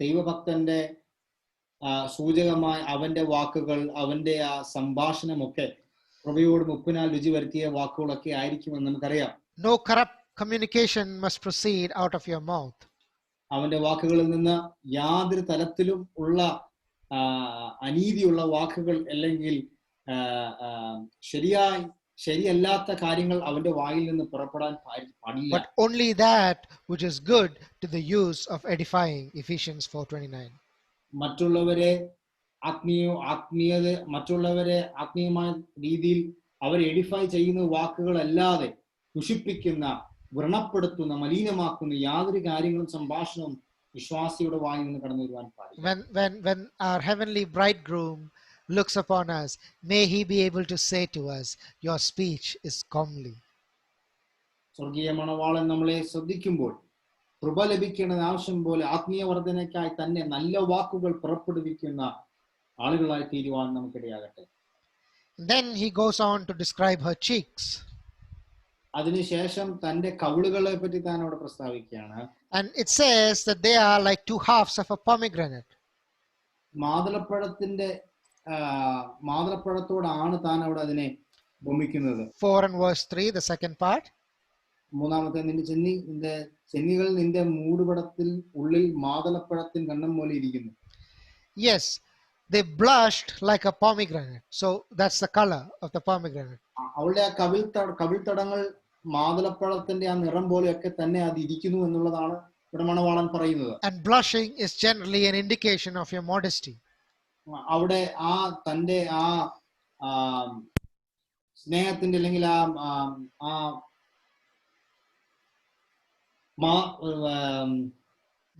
ദൈവഭക്തന്റെ സൂചകമായി അവന്റെ വാക്കുകൾ, അവന്റെ ആ സംഭാഷണമൊക്കെ കൃപയോടും ഉപ്പിനാൽ രുചി വരുത്തിയ വാക്കുകളൊക്കെ ആയിരിക്കുമെന്ന് നമുക്കറിയാം. No corrupt communication must proceed out of your mouth. അവന്റെ വാക്കുകളിൽ നിന്ന് യാതൊരു തലത്തിലും ഉള്ള അനീതിയുള്ള വാക്കുകൾ അല്ലെങ്കിൽ ശരിയല്ലാത്ത കാര്യങ്ങൾ അവന്റെ വായിൽ നിന്ന് പുറപ്പെടാൻ പാടില്ല. But only that which is good to the use of edifying. Ephesians 4:29. മറ്റുള്ളവരെ ആത്മീയമായ രീതിയിൽ അവരെ എഡിഫൈ ചെയ്യുന്ന വാക്കുകളല്ലാതെ ദുഷിപ്പിക്കുന്ന, വ്രണപ്പെടുത്തുന്ന, മലിനമാക്കുന്ന യാതൊരു കാര്യങ്ങളും സംഭാഷണവും വിശ്വാസിയുടെ വായിൽ നിന്ന് കടന്നു വരുവാൻ പാടില്ല. When our heavenly bridegroom looks upon us, may he be able to say to us, your speech is comely. സ്വർഗീയ മണവാളൻ നമ്മളെ ശ്രദ്ധിക്കുമ്പോൾ കൃപ ലഭിക്കേണ്ട ആവശ്യം പോലെ ആത്മീയ വർധനയ്ക്കായി തന്നെ നല്ല വാക്കുകൾ പുറപ്പെടുവിക്കുന്ന ആളുകളായി തീരുവാൻ നമുക്കിടയാകട്ടെ. Then he goes on to describe her cheeks. അതിനുശേഷം തന്റെ കവിളുകളെ പറ്റി താൻ അവിടെ പ്രസ്താവിക്കുകയാണ്. And it says that they are like two halves of a pomegranate. മാതളപ്പഴത്തോടാണ് താൻ അവിടെ അതിനെ ഉപമിക്കുന്നത്. 4 and verse 3, the second part. മൂന്നാമത്തെ നിന്റെ ചെന്നികൾ നിന്റെ മൂടുപടത്തിൽ ഉള്ളിൽ മാതളപ്പഴത്തിൻ കണ്ണം പോലെ ഇരിക്കുന്നു. Yes, they blushed like a pomegranate. So that's the color of the pomegranate. അവളുടെ ആ കവിൾത്തടങ്ങൾ മാതുളപ്പഴത്തിന്റെ ആ നിറം പോലെയൊക്കെ തന്നെ അത് ഇരിക്കുന്നു എന്നുള്ളതാണ് ഇവിടെ മണവാളൻ പറയുന്നത്. And blushing is generally an indication of your modesty. അവിടെ ആ തന്റെ ആ സ്നേഹത്തിന്റെ അല്ലെങ്കിൽ ആ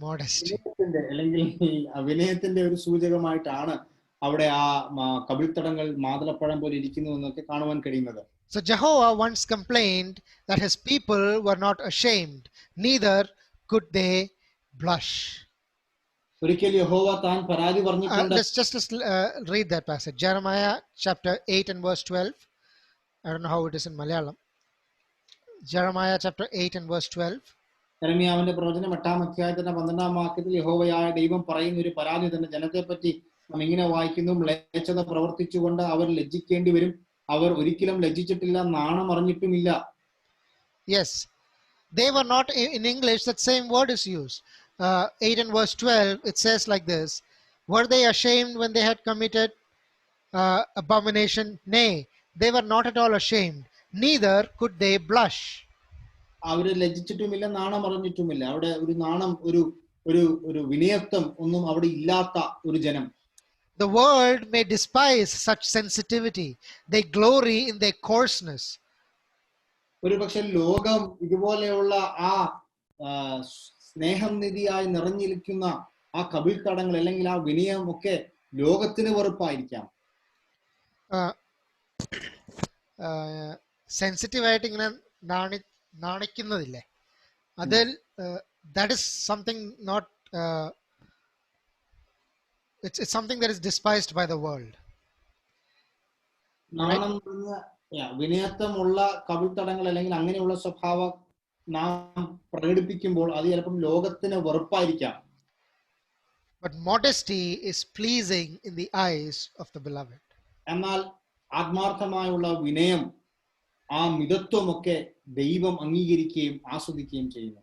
modesty അല്ലെങ്കിൽ വിനയത്തിന്റെ ഒരു സൂചകമായിട്ടാണ് അവിടെ ആ കവിൾത്തടങ്ങൾ മാതളപ്പഴം പോലെ ഇരിക്കുന്നു എന്നൊക്കെ കാണുവാൻ കഴിയുന്നത്. So Jehovah once complained that his people were not ashamed, neither could they blush. ഒരിക്കൽ യഹോവ താൻ പരാതി പറഞ്ഞിട്ടുണ്ട്. Let's read that passage. Jeremiah chapter 8 and verse 12. I don't know how it is in Malayalam. Jeremiah chapter 8 and verse 12. യെരമ്യാവിന്റെ പ്രവചനം 8-ാം അധ്യായത്തിന്റെ 12-ാം വാക്യത്തിൽ യഹോവയായ ദൈവം പറയുന്ന ഒരു പരാതി തന്നെ ജനത്തെ പറ്റി നാം ഇങ്ങനെ വായിക്കുന്നു: മ്ലേച്ഛത പ്രവർത്തിച്ചുകൊണ്ട് അവർ ലജ്ജിക്കേണ്ടി വരും, അവർ ഒരിക്കലും ലജ്ജിച്ചിട്ടില്ല, നാണം അറിഞ്ഞിട്ടുമില്ല. Yes, they were not. In English that same word is used. 8 and verse 12, it says like this: were they ashamed when they had committed abomination? Nay, they were not at all ashamed, neither could they blush. അവര് ലജ്ജിച്ചിട്ടുമില്ല, നാണം അറിഞ്ഞിട്ടുമില്ല. അവിടെ ഒരു നാണം, ഒരു വിനയത്വം ഒന്നും അവിടെ ഇല്ലാത്ത ഒരു ജനം. The world may despise such sensitivity. They glory in their coarseness. ഒരു പക്ഷെ ലോകം ഇതുപോലെയുള്ള ആ സ്നേഹം നിധിയായി നിറഞ്ഞിരിക്കുന്ന ആ കവിൾത്തടങ്ങൾ അല്ലെങ്കിൽ ആ വിനയം ഒക്കെ ലോകത്തിന് വെറുപ്പായിരിക്കാം. സെൻസിറ്റീവ് ആയിട്ട് ഇങ്ങനെ നാണിക്കുന്നതില്ലേ, അതിൽ that is something not it's something that is despised by the world. നാണം വിനയത്വമുള്ള കവിൾത്തടങ്ങൾ അല്ലെങ്കിൽ അങ്ങനെയുള്ള സ്വഭാവം നാം പ്രകടിപ്പിക്കുമ്പോൾ അത് ചിലപ്പോൾ ലോകത്തിന് വെറുപ്പായിരിക്കാം. But modesty is pleasing in the eyes of the beloved. എന്നാൽ ആത്മാർത്ഥമായുള്ള വിനയം, ആ മിതത്വമൊക്കെ ദൈവം അംഗീകരിക്കുകയും ആസ്വദിക്കുകയും ചെയ്യുന്നു.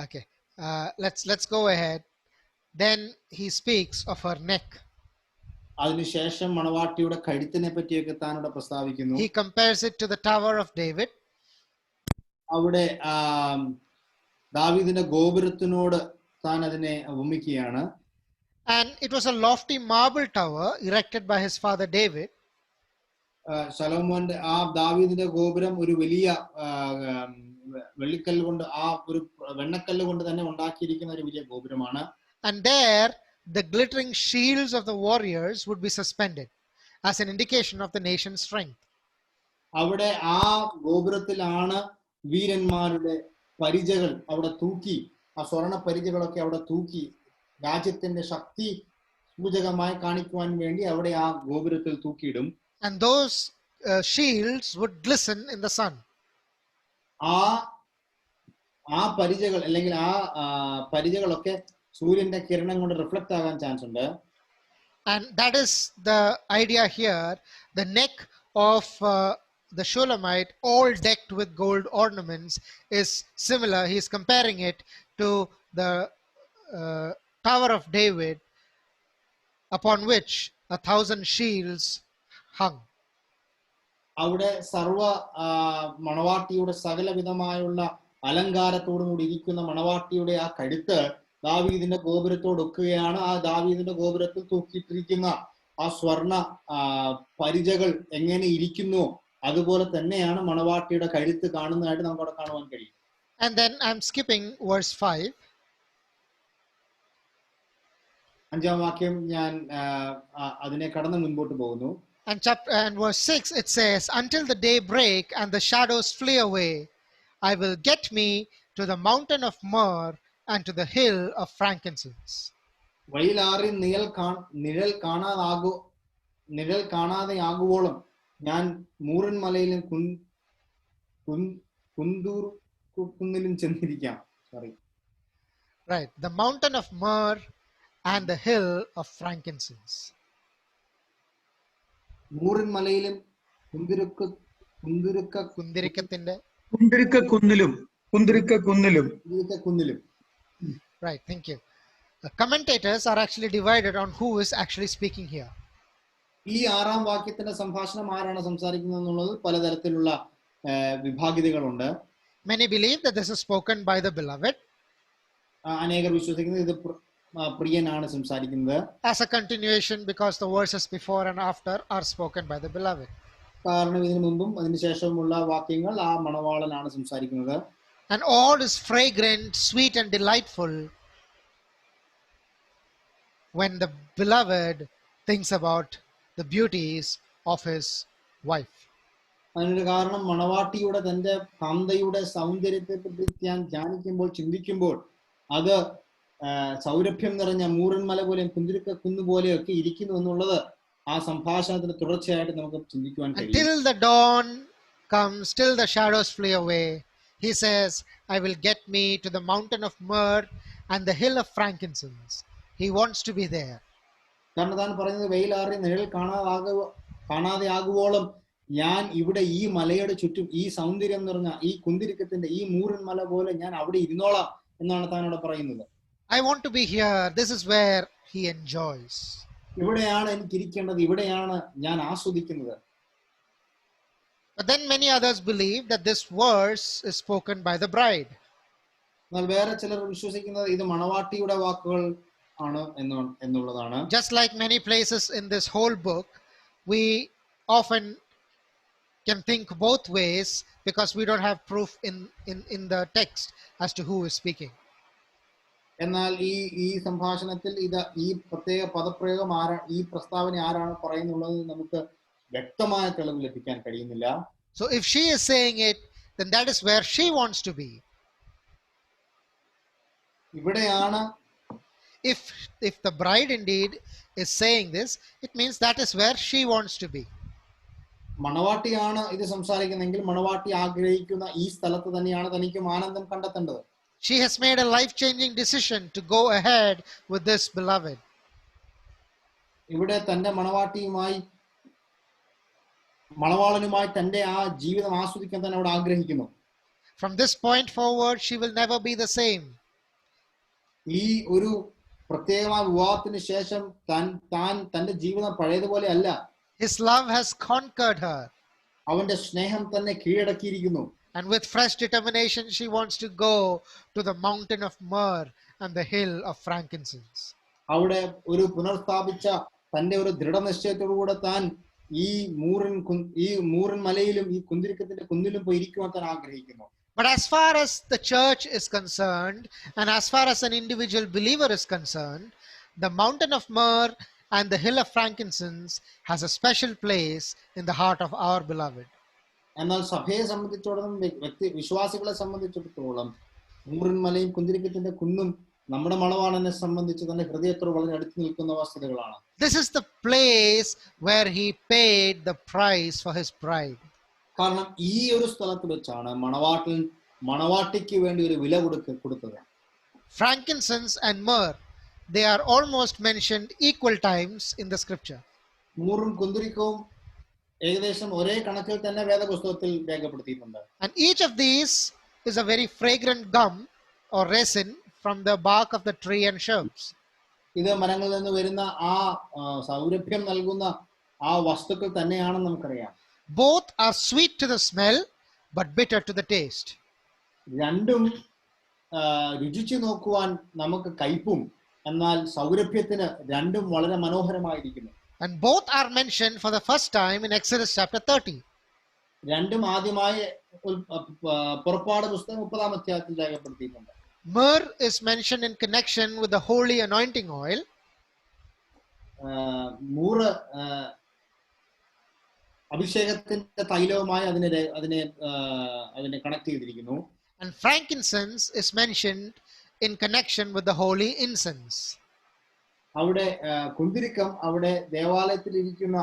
Okay, let's go ahead. Then he speaks of her neck. അതിനുശേഷം മണവാട്ടിയുടെ കഴുത്തിനെ പറ്റിയൊക്കെ താനോട് പ്രസ്താവിക്കുന്നു. He compares it to the Tower of David. അവിടെ ദാവീദിന്റെ ഗോപുരത്തിനോട് താൻ അതിനെ ഉപമിക്കുകയാണ്. And it was a lofty marble tower erected by his father David. ശലോമോന്റെ ആ ദാവീദിന്റെ ഗോപുരം ഒരു വലിയ വെള്ളിക്കല്ല് കൊണ്ട്, ആ ഒരു വെണ്ണക്കല്ല് കൊണ്ട് തന്നെ ഉണ്ടാക്കിയിരിക്കുന്ന ഒരു വലിയ ഗോപുരമാണ്. And there the glittering shields of the warriors would be suspended as an indication of the nation's strength. അവിടെ ആ ഗോപുരത്തിലാണ് വീരന്മാരുടെ പരിചകൾ അവിടെ തൂക്കി, ആ സ്വർണ പരിചകളൊക്കെ അവിടെ തൂക്കി രാജ്യത്തിന്റെ ശക്തി സൂചകമായി കാണിക്കുവാൻ വേണ്ടി അവിടെ ആ ഗോപുരത്തിൽ തൂക്കിയിടും. And those shields would glisten in the sun. ആ പരിചകൾ അല്ലെങ്കിൽ ആ പരിചകളൊക്കെ സൂര്യന്റെ കിരണം കൊണ്ട് റിഫ്ലക്ട് ആകാൻ ചാൻസ് ഉണ്ട്. And that is the idea here. The neck of the Shulamite, all decked with gold ornaments, is similar. He is comparing it to the Tower of David, upon which 1,000 shields hung. അവിടെ സർവ മണവാട്ടിയുടെ സകലവിധമായുള്ള അലങ്കാരത്തോടും കൂടി ഇരിക്കുന്ന മണവാട്ടിയുടെ ആ കഴുത്ത് ദാവീദിന്റെ ഗോപുരത്തോടൊക്കുകയാണ്. ആ ദാവീദിന്റെ ഗോപുരത്തിൽ തൂക്കിയിട്ടിരിക്കുന്ന ആ സ്വർണ പരിചകൾ എങ്ങനെ ഇരിക്കുന്നു അതുപോലെ തന്നെയാണ് മണവാട്ടിയുടെ കഴുത്ത് കാണുന്നതായിട്ട് നമുക്ക് അവിടെ കാണുവാൻ കഴിയും. And then I'm skipping verse 5. 5-ാം വാക്യം ഞാൻ അതിനെ കടന്ന് മുൻപോട്ട് പോകുന്നു. And verse 6 it says, until the day break and the shadows flee away, I will get me to the mountain of myrrh and to the hill of frankincense. വഴിയിലാറി നിഴൽ കാണാതെയാകുവോളം ഞാൻ മൂറൻ മലയിലും കുന്നിലും ചെന്നിരിക്കാം. Right, the mountain of myrrh and the hill of frankincense. മൂറൻ മലയിലും കുന്തിരിക്ക കുന്നിലും. Right, thank you. Commentators are actually divided on who is actually speaking here. ഈ 6-ാം വാക്യത്തിന്റെ സംഭാഷണം ആരാണ് സംസാരിക്കുന്നത് എന്നുള്ളത് പലതരത്തിലുള്ള വിഭാഗിതകളുണ്ട്. Many believe that this is spoken by the beloved. അനേകർ വിശ്വസിക്കുന്നത് ഇത് പ്രിയനാണ് സംസാരിക്കുന്നത്. As a continuation, because the verses before and after are spoken by the beloved. കാരണം ഇതിനു മുമ്പും അതിനുശേഷമുള്ള വാക്യങ്ങൾ ആ മണവാളനാണ് സംസാരിക്കുന്നത്. And all is fragrant, sweet and delightful when the beloved thinks about the beauties of his wife. അതിനൊരു കാരണം മണവാട്ടിയുടെ തന്റെ കാന്തയുടെ സൗന്ദര്യത്തെ പറ്റി ധ്യാനിക്കുമ്പോൾ ചിന്തിക്കുമ്പോൾ അത് സൗരഭ്യം നിറഞ്ഞ മൂറൻമല പോലെയും കുന്തിരിക്ക കുന്നുപോലെയൊക്കെ ഇരിക്കുന്നു എന്നുള്ളത് ആ സംഭാഷണത്തിന് തുടർച്ചയായിട്ട് നമുക്ക് ചിന്തിക്കുവാൻ കഴിയും. Until the dawn comes, till the shadows flee away, he says, I will get me to the mountain of myrrh and the hill of frankincense. He wants to be there. കാരണം താൻ പറയുന്നത് വെയിലാറി നിഴൽ കാണാതെ ആകുവോളം ഞാൻ ഇവിടെ ഈ മലയുടെ ചുറ്റും ഈ സൗന്ദര്യം നിറഞ്ഞ ഈ കുന്തിരിക്കത്തിന്റെ ഈ മൂറൻ മല പോലെ ഞാൻ അവിടെ ഇരുന്നോളാം എന്നാണ് താൻ അവിടെ പറയുന്നത്. I want to be here. This is where he enjoys. ഇവിടെയാണ് എനിക്ക് ഇരിക്കേണ്ടത്, ഇവിടെയാണ് ഞാൻ ആസ്വദിക്കുന്നത്. But then many others believe that this verse is spoken by the bride. എന്നാൽ വേറെ ചിലർ വിശ്വസിക്കുന്നത് ഇത് മണവാട്ടിയുടെ വാക്കുകൾ ആണ് എന്നുള്ളതാണ്. Just like many places in this whole book, we often can think both ways because we don't have proof in the text as to who is speaking. എന്നാൽ ഈ സംഭാഷണത്തിൽ ഈ പ്രത്യേക പദപ്രയോഗം ഈ പ്രസ്താവന ആരാണ് പറയുന്നുള്ളത് നമുക്ക് വ്യക്തമായ തെളിവ് ലഭിക്കാൻ കഴിയുന്നില്ല. So if she is saying it, then that is where she wants to be. ഇവിടെയാണ് if the bride indeed is saying this, it means that is where she wants to be. മണവാട്ടിയാണ് ഇത് സംസാരിക്കുന്നതെങ്കിൽ മണവാട്ടി ആഗ്രഹിക്കുന്ന ഈ സ്ഥലത്ത് തന്നെയാണ് തനിക്കും ആനന്ദം കണ്ടെത്തേണ്ടത്. She has made a life-changing decision to go ahead with this beloved. ഇവിടെ തന്റെ മണവാളനുമായി തന്റെ ആ ജീവിതം ആസ്വദിക്കാൻ തന്നെ അവിടെ ആഗ്രഹിക്കുന്നു. From this point forward, she will never be the same. ഈ ഒരു പ്രത്യേകമായ വിവാഹത്തിന് ശേഷം തന്റെ ജീവിതം പഴയതുപോലെ അല്ല. His love has conquered her. അവന്റെ സ്നേഹം തന്നെ കീഴടക്കിയിരിക്കുന്നു. And with fresh determination, she wants to go to the mountain of myrrh and the hill of frankincense. അവിടെ ഒരു പുനർസ്ഥാപിച്ച തന്റെ ഒരു ദൃഢനിശ്ചയത്തോടുകൂടെ താൻ ഈ മൂറൻ മലയിലും ഈ കുന്തിരിക്കത്തിന്റെ കുന്നിലും പോയി ഇരിക്കുവാൻ താൻ ആഗ്രഹിക്കുന്നു. But as far as the church is concerned, and as far as an individual believer is concerned, the mountain of myrrh and the hill of frankincense has a special place in the heart of our beloved. എന്നാൽ സഭയെ സംബന്ധിച്ചിടത്തോളം വിശ്വാസികളെ സംബന്ധിച്ചിടത്തോളം മൂറൻ മലയും കുന്തിരിക്കത്തിന്റെ കുന്നും നമ്മുടെ മണവാളനെ സംബന്ധിച്ച് തന്റെ ഹൃദയത്തോട് വളരെ അടുത്ത് നിൽക്കുന്ന വസ്തുതകളാണ്. This is the place where he paid the price for his bride. കാരണം ഈ ഒരു സ്ഥലത്ത് വെച്ചാണ് മണവാട്ടിക്ക് വേണ്ടി ഒരു വില കൊടുത്തത്. Frankincense and myrrh, they are almost mentioned equal times in the scripture. മൂറും കുന്തിരിക്കവും ഏകദേശം ഒരേ കണക്കിൽ തന്നെ വേദപുസ്തകത്തിൽ രേഖപ്പെടുത്തിയിട്ടുണ്ട്. And each of these is a very fragrant gum or resin from the bark of the tree and shrubs. ഇത് മരങ്ങളിൽ നിന്ന് വരുന്ന ആ സൗരഭ്യം നൽകുന്ന ആ വസ്തുക്കൾ തന്നെയാണെന്ന് നമുക്കറിയാം. Both are sweet to the smell but bitter to the taste. രണ്ടും രുചിച്ചു നോക്കുവാൻ നമുക്ക് കയ്പും എന്നാൽ സൗരഭ്യത്തിന് രണ്ടും വളരെ മനോഹരമായിരിക്കുന്നു. And both are mentioned for the first time in Exodus chapter 30. രണ്ടും ആദ്യമായി പുറപ്പാട് പുസ്തകം 30-ാം അധ്യായത്തിൽ രേഖപ്പെടുത്തിയിട്ടുണ്ട്. Myrrh is mentioned in connection with the holy anointing oil. മൂറ് അഭിഷേകത്തിന്റെ തൈലവുമായി അതിനെ കണക്ട് ചെയ്തിരിക്കുന്നു. And frankincense is mentioned in connection with the holy incense. അവിടെ കുന്തിരിക്കം അവിടെ ദേവാലയത്തിൽ ഇരിക്കുന്ന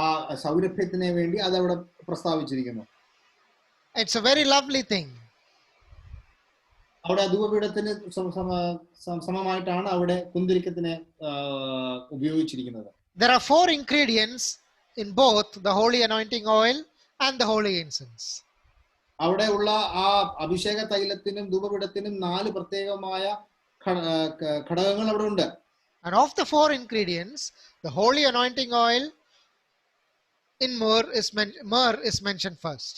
ആ സൗരഭ്യത്തിനെ വേണ്ടി അത് അവിടെ പ്രസ്താവിച്ചിരിക്കുന്നു. It's a very lovely thing. അവിടെ ധൂപപീഠത്തിന് സമമായിട്ടാണ് അവിടെ കുന്തിരിക്കത്തിനെ ഉപയോഗിച്ചിരിക്കുന്നത്. There are 4 ingredients in both the holy anointing oil and the holy incense. അവിടെ ഉള്ള ആ അഭിഷേക തൈലത്തിനും ധൂപപീഠത്തിനും 4 പ്രത്യേകമായ ഘടകങ്ങൾ അവിടെ ഉണ്ട്. And of the 4 ingredients, the holy anointing oil in myrrh is mentioned first.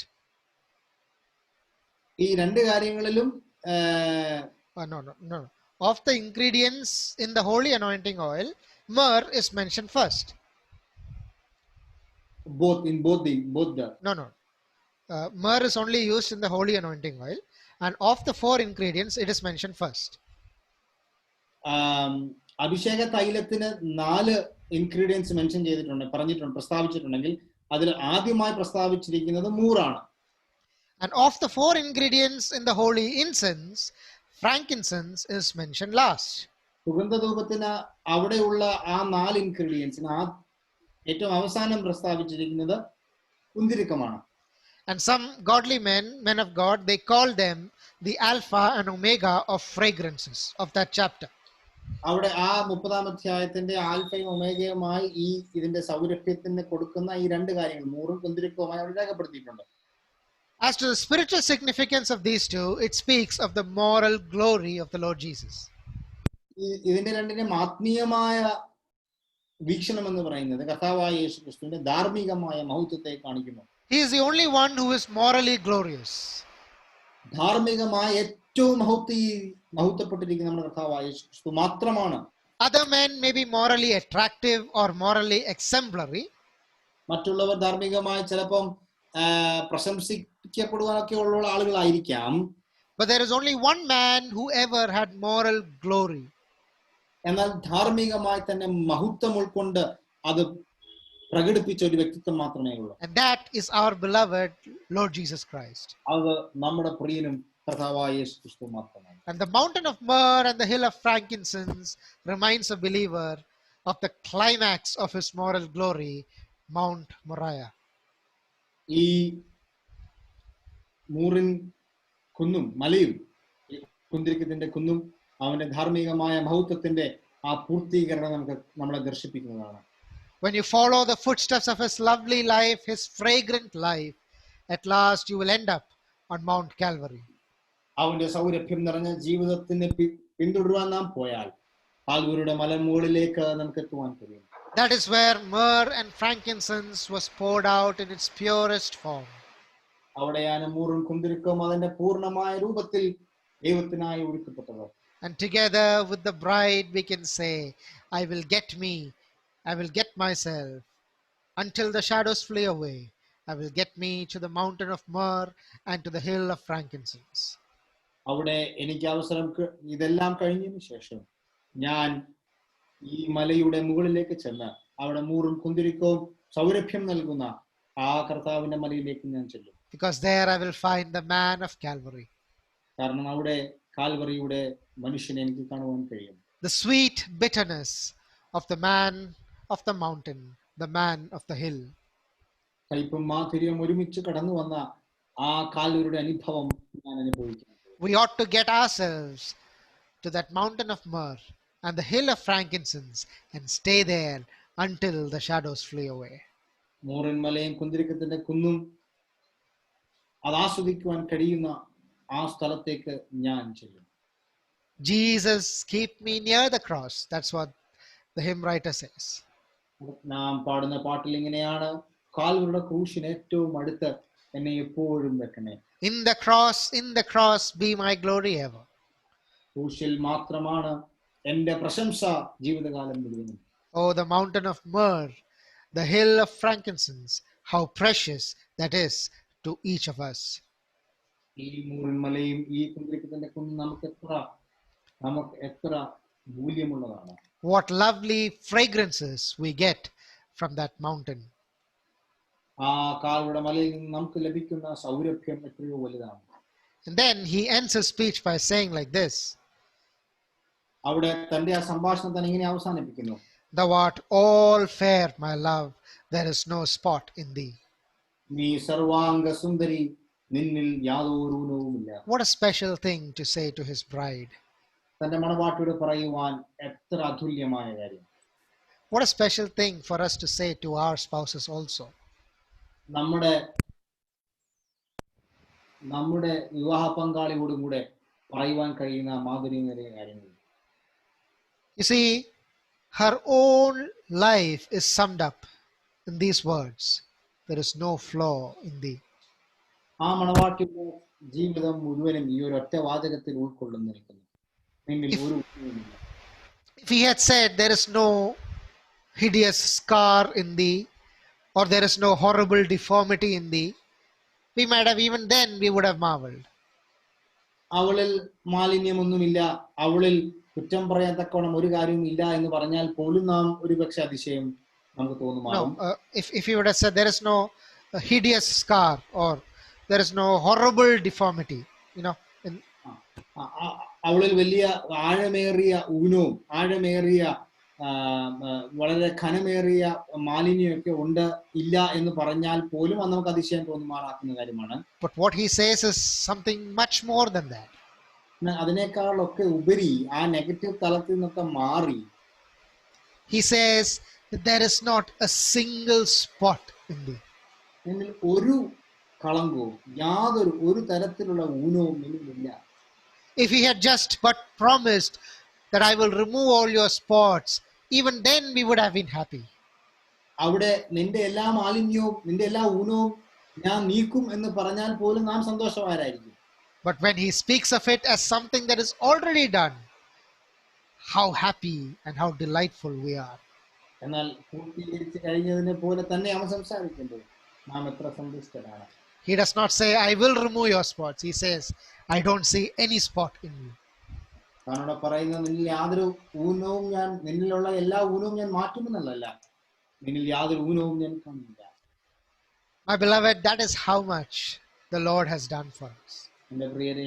ഈ രണ്ട് കാര്യങ്ങളിലും No. Of the ingredients in the holy anointing oil, myrrh is mentioned first. both the No. Myrrh is only used in the holy anointing oil, and of the 4 ingredients, it is mentioned first. Abhisheka തൈലത്തിന് 4 ingredients mention ചെയ്തിട്ടുണ്ട്, പ്രസ്താവിച്ചിട്ടുണ്ടെങ്കിൽ അതിൽ ആദ്യമായി പ്രസ്താവിച്ചിരിക്കുന്നത് മൂറാണ്. And of the 4 ingredients in the holy incense, frankincense is mentioned last. സുഗന്ധധൂപത്തിന് അവിടെയുള്ള ആ 4 ഇൻഗ്രീഡിയൻസിന് ഏറ്റവും അവസാനം പ്രസ്താവിച്ചിരിക്കുന്നത് കുന്തിരിക്കമാണ്. And some godly men of God, they call them the alpha and omega of fragrances of that chapter. അവിടെ ആ 30-ാം അധ്യായത്തിന്റെ ആൽഫയും ഒമേഗയുമായി ഇതിന്റെ സൗരഭ്യത്തിന് കൊടുക്കുന്ന ഈ രണ്ട് കാര്യങ്ങൾ മൂറും കുന്തിരിക്കവുമായി അവിടെ രേഖപ്പെടുത്തിയിട്ടുണ്ട്. As to the spiritual significance of these two, it speaks of the moral glory of the Lord Jesus. ഇതിന്റെ രണ്ടിന്റെ ആത്മീയമായ വീക്ഷണം എന്ന് പറയുന്നത് കർത്താവായ യേശുക്രിസ്തുവിന്റെ ധാർമ്മികമായ മഹത്വത്തെ കാണിക്കുന്നു. He is the only one who is morally glorious. ധാർമ്മികമായ ഏറ്റവും മഹത്വപ്പെട്ടിരിക്കുന്ന നമ്മുടെ കർത്താവായ യേശുക്രിസ്തു മാത്രമാണ്. Other men may be morally attractive or morally exemplary. മറ്റുള്ളവർ ധാർമ്മികമായി ചിലപ്പം പ്രശംസിക്കപ്പെടുവാനൊക്കെ ഉള്ള ആളുകളായിരിക്കാം. But there is only one man who ever had moral glory. എന്നാൽ ധാർമ്മികമായി തന്നെ മഹത്വം ഉൾക്കൊണ്ട് അത് പ്രകടിപ്പിച്ച ഒരു വ്യക്തിത്വം മാത്രമേ ഉള്ളൂ. And that is our beloved Lord Jesus Christ. അത് നമ്മുടെ പ്രിയനും കർത്താവായ യേശുക്രിസ്തു മാത്രമാണ്. And the mountain of myrrh and the hill of frankincense reminds a believer of the climax of his moral glory, Mount Moriah. ഈ മൂറിൻ കുന്നും മലയും കുന്തിരിക്കത്തിന്റെ കുന്നും അവന്റെ ധാർമ്മികമായ മഹത്വത്തിന്റെ ആ പൂർത്തീകരണം നമ്മളെ ദർശിപ്പിക്കുന്നതാണ്. When you follow the footsteps of his lovely life, his fragrant life, at last you will end up on Mount Calvary. അവന്റെ സൗരഭ്യം നിറഞ്ഞ ജീവിതത്തിന് പിന്തുടരുവാൻ നാം പോയാൽ കാൽവരിയുടെ മലമുകളിലേക്ക് നമുക്ക് എത്തുവാൻ കഴിയും. That is where myrrh and frankincense was poured out in its purest form. അവിടെയാണ് മൂറും കുന്തിരിക്കവും അതിന്റെ പൂർണ്ണമായ രൂപത്തിൽ ദൈവത്തിനായി ഒരുക്കപ്പെട്ടത്. And together with the bride we can say, I will get myself until the shadows flee away. I will get me to the mountain of myrrh and to the hill of frankincense. അവിടെ എനിക്ക് അവസരം ഇതെല്ലാം കഴിഞ്ഞതിന് ശേഷം ഞാൻ ഈ മലയുടെ മുകളിലേക്ക് ചെന്ന് അവിടെ മൂറും കുന്തിരിക്കവും സൗരഭ്യം നൽകുന്ന ആ കർത്താവിന്റെ മലയിലേക്ക് ഞാൻ ചെല്ലും. Because there I will find the man of Calvary. കാരണം അവിടെ കാൽവറിയുടെ മനുഷ്യനെ എനിക്ക് കാണുവാൻ കഴിയും. The sweet bitterness of the man of the mountain, the man of the hill. കയ്പും മാധുര്യവും ഒരുമിച്ച് കടന്നു വന്ന ആ കാൽവരിയുടെ അനുഭവം ഞാൻ അനുഭവിക്കുന്നു. We ought to get ourselves to that mountain of myrrh and the hill of frankincense and stay there until the shadows flee away. മൂറിൻ മലയും കുന്തിരിക്കത്തിന്റെ കുന്നും അത് ആസ്വദിക്കുവാൻ കഴിയുന്ന ആ സ്ഥലത്തേക്ക് ഞാൻ ചെല്ലും. Jesus, keep me near the cross. That's what the hymn writer says. നാം പാടുന്ന പാട്ടിൽ ഇങ്ങനെയാണ്, കാൽവരിയുടെ ക്രൂശിന് ഏറ്റവും അടുത്ത് എന്നെ എപ്പോഴും വെക്കണേ. In the cross be my glory ever. ക്രൂശിൽ മാത്രമാണ് എന്റെ പ്രശംസ ജീവിതകാലം മുഴുവനും. Oh, the mountain of myrrh, the hill of frankincense, how precious that is to each of us. ഈ മൂറിൻ മലയും ഈ കുന്തിരിക്കത്തിന്റെ കുന്നും നമുക്ക് എത്ര മൂല്യമുള്ളതാണ്. What lovely fragrances we get from that mountain. ആ കാൽവരിയുടെ മലയിൽ നിന്ന് നമുക്ക് ലഭിക്കുന്ന സൗരഭ്യം എത്രയോ വലുതാണ്. And then he ends his speech by saying like this. അവിടെ തന്റെ ആ സംഭാഷണം തന്നെ ഇങ്ങനെ അവസാനിപ്പിക്കുന്നു. Thou art all fair, my love, there is no spot in thee. നീ സർവാംഗ സുന്ദരി, നിന്നിൽ യാതൊരു ഊനവുമില്ല. What a special thing to say to his bride. തന്റെ മണവാട്ടിയോട് പറയുവാൻ എത്ര അതുല്യമായ കാര്യം. What a special thing for us to say to our spouses also. നമ്മുടെ വിവാഹ പങ്കാളിയോടും കൂടെ പറയുവാൻ കഴിയുന്ന മാധുര്യമേറിയ കാര്യങ്ങൾ. You see, her own life is summed up in these words: there is no flaw in thee. ആ മണവാട്ടിയുടെ ജീവിതം മുഴുവനും ഈ ഒരു ഒറ്റ വാചകത്തിൽ ഉൾക്കൊള്ളുന്നിരിക്കുന്നു. നിന്നിൽ ഒരു ഉണ്മയുമില്ല. If he had said there is no hideous scar in thee, or there is no horrible deformity in thee, we might have, even then we would have marveled. അവളിൽ മാലിന്യമൊന്നുമില്ല, അവളിൽ കുറ്റം പറയത്തക്കവണ്ണം ഒരു കാര്യവും ഇല്ല എന്ന് പറഞ്ഞാൽ പോലും നാം ഒരുപക്ഷെ അതിശയം നമുക്ക് തോന്നുമാകും. No, if he would have said there is no hideous scar or there is no horrible deformity, in, അവളിൽ വലിയ ആഴമേറിയ ഊനവും ആഴമേറിയ വളരെ ഘനമേറിയ മാലിന്യമൊക്കെ ഉണ്ട് ഇല്ല എന്ന് പറഞ്ഞാൽ പോലും അത് നമുക്ക് അതിശയം തോന്നുമാറാക്കുന്ന കാര്യമാണ്. but what he says is something much more than that. അതിനേക്കാളൊക്കെ ഉപരി ആ നെഗറ്റീവ് തലത്തിൽ നിന്നൊക്കെ മാറി he says that there is not a single spot in thee. നിന്നിൽ ഒരു കളങ്കവും യാതൊരു ഒരു തരത്തിലുള്ള ഊനവും നിന്നിലില്ല. If he had just but promised that I will remove all your spots, even then we would have been happy. അവിടെ നിന്റെ എല്ലാ മാലിന്യവും നിന്റെ എല്ലാ ഊനവും ഞാൻ നീക്കും എന്ന് പറഞ്ഞാൽ പോലും നാം സന്തോഷവാരായിരിക്കും. But when he speaks of it as something that is already done, how happy and how delightful we are. എന്നാൽ പൂർത്തീകരിച്ച് കഴിഞ്ഞതിനെ പോലെ തന്നെ അവൻ സംസാരിക്കുമ്പോൾ നാം എത്ര സന്തുഷ്ടരാണ്. He does not say, I will remove your spots. He says, I don't see any spot in you. താനോട് പറയുന്നത് നിന്നിൽ യാതൊരു ഊനവും ഞാൻ നിന്നിലുള്ള എല്ലാ ഊനവും ഞാൻ മാറ്റുമെന്നല്ല, നിന്നിൽ യാതൊരു ഊനവും ഞാൻ കാണുന്നില്ല. My beloved, that is how much the Lord has done for us. എന്റെ പ്രിയരെ,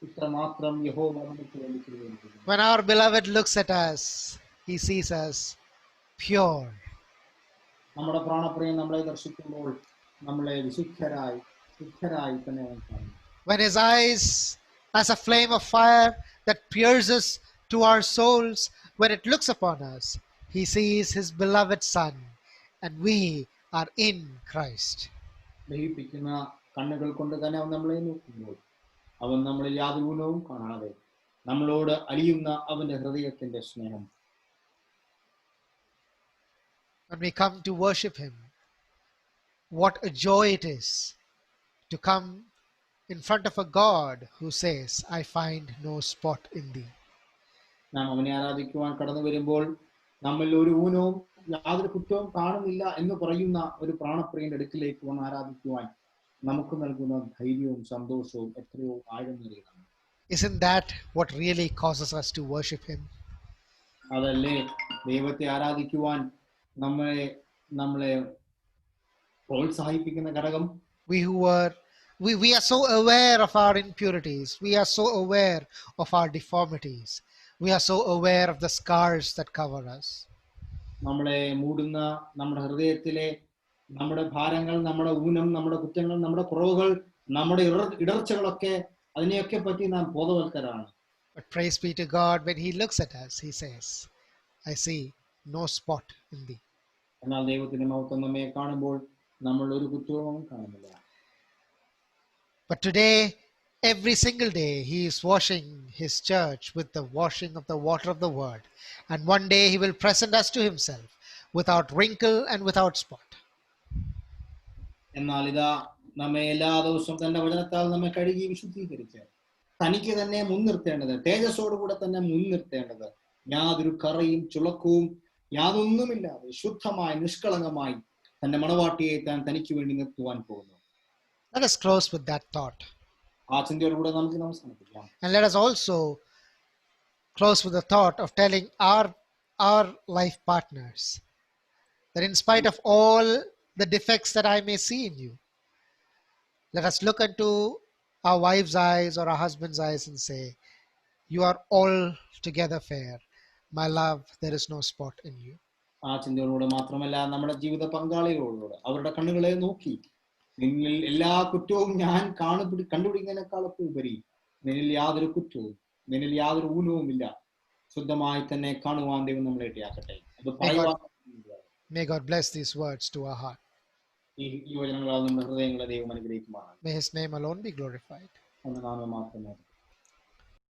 ഇത്രമാത്രം യഹോവ നമുക്ക് വേണ്ടി ചെയ്തിരിക്കുന്നു. When our beloved looks at us, he sees us pure. നമ്മുടെ പ്രാണപ്രിയൻ നമ്മളെ ദർശിക്കുമ്പോൾ നമ്മളെ വിശുദ്ധരായി തന്നെ അവൻ കാണുന്നു. When his eyes, as a flame of fire that pierces to our souls, when it looks upon us, he sees his beloved Son, and we are in Christ. ദഹിപ്പിക്കുന്ന കണ്ണുകൾ കൊണ്ട് തന്നെ അവൻ നമ്മളെ നോക്കുമ്പോൾ അവൻ നമ്മളിൽ യാതൊരു ഗുണവും കാണാതെ നമ്മളോട് അലിയുന്ന അവന്റെ ഹൃദയത്തിന്റെ സ്നേഹം. When we come to worship him, what a joy it is to come in front of a God who says, I find no spot in thee. നാം അവനെ ആരാധിക്കുവാൻ കടന്നു വരുമ്പോൾ നമ്മളിൽ ഒരു ഊനവും യാതൊരു കുറ്റവും കാണുന്നില്ല എന്ന് പറയുന്ന ഒരു പ്രാണപ്രിയന്റെ അടുക്കിലേക്ക് വന്ന് ആരാധിക്കുവാൻ നമുക്ക് നൽകുന്ന ധൈര്യവും സന്തോഷവും എത്രയോ ആഴമേറിയതാണ്. Isn't that what really causes us to worship him? അതല്ലേ ദൈവത്തെ ആരാധിക്കുവാൻ നമ്മളെ പ്രോത്സാഹിപ്പിക്കുന്ന ഘടകം? We are so aware of our impurities. We are so aware of our deformities. We are so aware of the scars that cover us. നമ്മളെ മൂടുന്ന നമ്മുടെ ഹൃദയത്തിലെ നമ്മുടെ ഭാരങ്ങൾ, നമ്മുടെ ഊനം, നമ്മുടെ കുറ്റങ്ങൾ, നമ്മുടെ കുറവുകൾ, നമ്മുടെ ഇടർച്ചകളൊക്കെ അതിനെയൊക്കെ പറ്റി നാം ബോധവൽക്കരാണ്. But praise be to God, when he looks at us, he says, I see no spot in thee. എന്നാൽ ദൈവത്തിന്റെ മഹത്വം നമ്മെ കാണുമ്പോൾ നമ്മൾ ഒരു കുറ്റവും കാണുന്നില്ല. But today, every single day, he is washing his church with the washing of the water of the word. And one day he will present us to himself without wrinkle and without spot. എന്നാൽ ഇതാ നമ്മെ എല്ലാ ദിവസവും തന്റെ വചനത്താൽ നമ്മെ കഴുകി വിശുദ്ധീകരിച്ച് തനിക്ക് തന്നെ മുൻനിർത്തേണ്ടത്, തേജസ്സോടുകൂടെ തന്നെ മുൻനിർത്തേണ്ടത്, യാതൊരു കറയും ചുളക്കവും യാതൊന്നുമില്ലാതെ ശുദ്ധമായി നിഷ്കളങ്കമായി തന്റെ മണവാട്ടിയെ താൻ തനിക്ക് വേണ്ടി നിർത്തുവാൻ പോകുന്നു. Let us close with that thought. ആ ചിന്തയോടുകൂടെ നമുക്ക് അവസാനിപ്പിക്കാം. And let us also close with the thought of telling our life partners that in spite of all the defects that I may see in you, let us look into our wife's eyes or our husband's eyes and say, you are altogether fair. My love, there is no spot in you. ആ ചിന്തയോടുകൂടെ മാത്രമല്ല നമ്മുടെ ജീവിത പങ്കാളികളോട് അവരുടെ കണ്ണുകളെ നോക്കി നിന്നിൽ എല്ലാ കുറ്റവും ഞാൻ കണ്ടുപിടിക്കുന്നതിനേക്കാളൊക്കെ ഉപരി നിന്നിൽ യാതൊരു കുറ്റവും നിന്നിൽ യാതൊരു ഊനവും ഇല്ല, ശുദ്ധമായി തന്നെ കാണുവാൻ ദൈവം നമ്മളെ ഇടയാക്കട്ടെ. May God bless these words to our heart. ഈ വചനങ്ങളാൽ നമ്മുടെ ഹൃദയങ്ങളെ ദൈവം അനുഗ്രഹിക്കുമാറാകട്ടെ. May his name alone be glorified. നാമം മാത്രമേ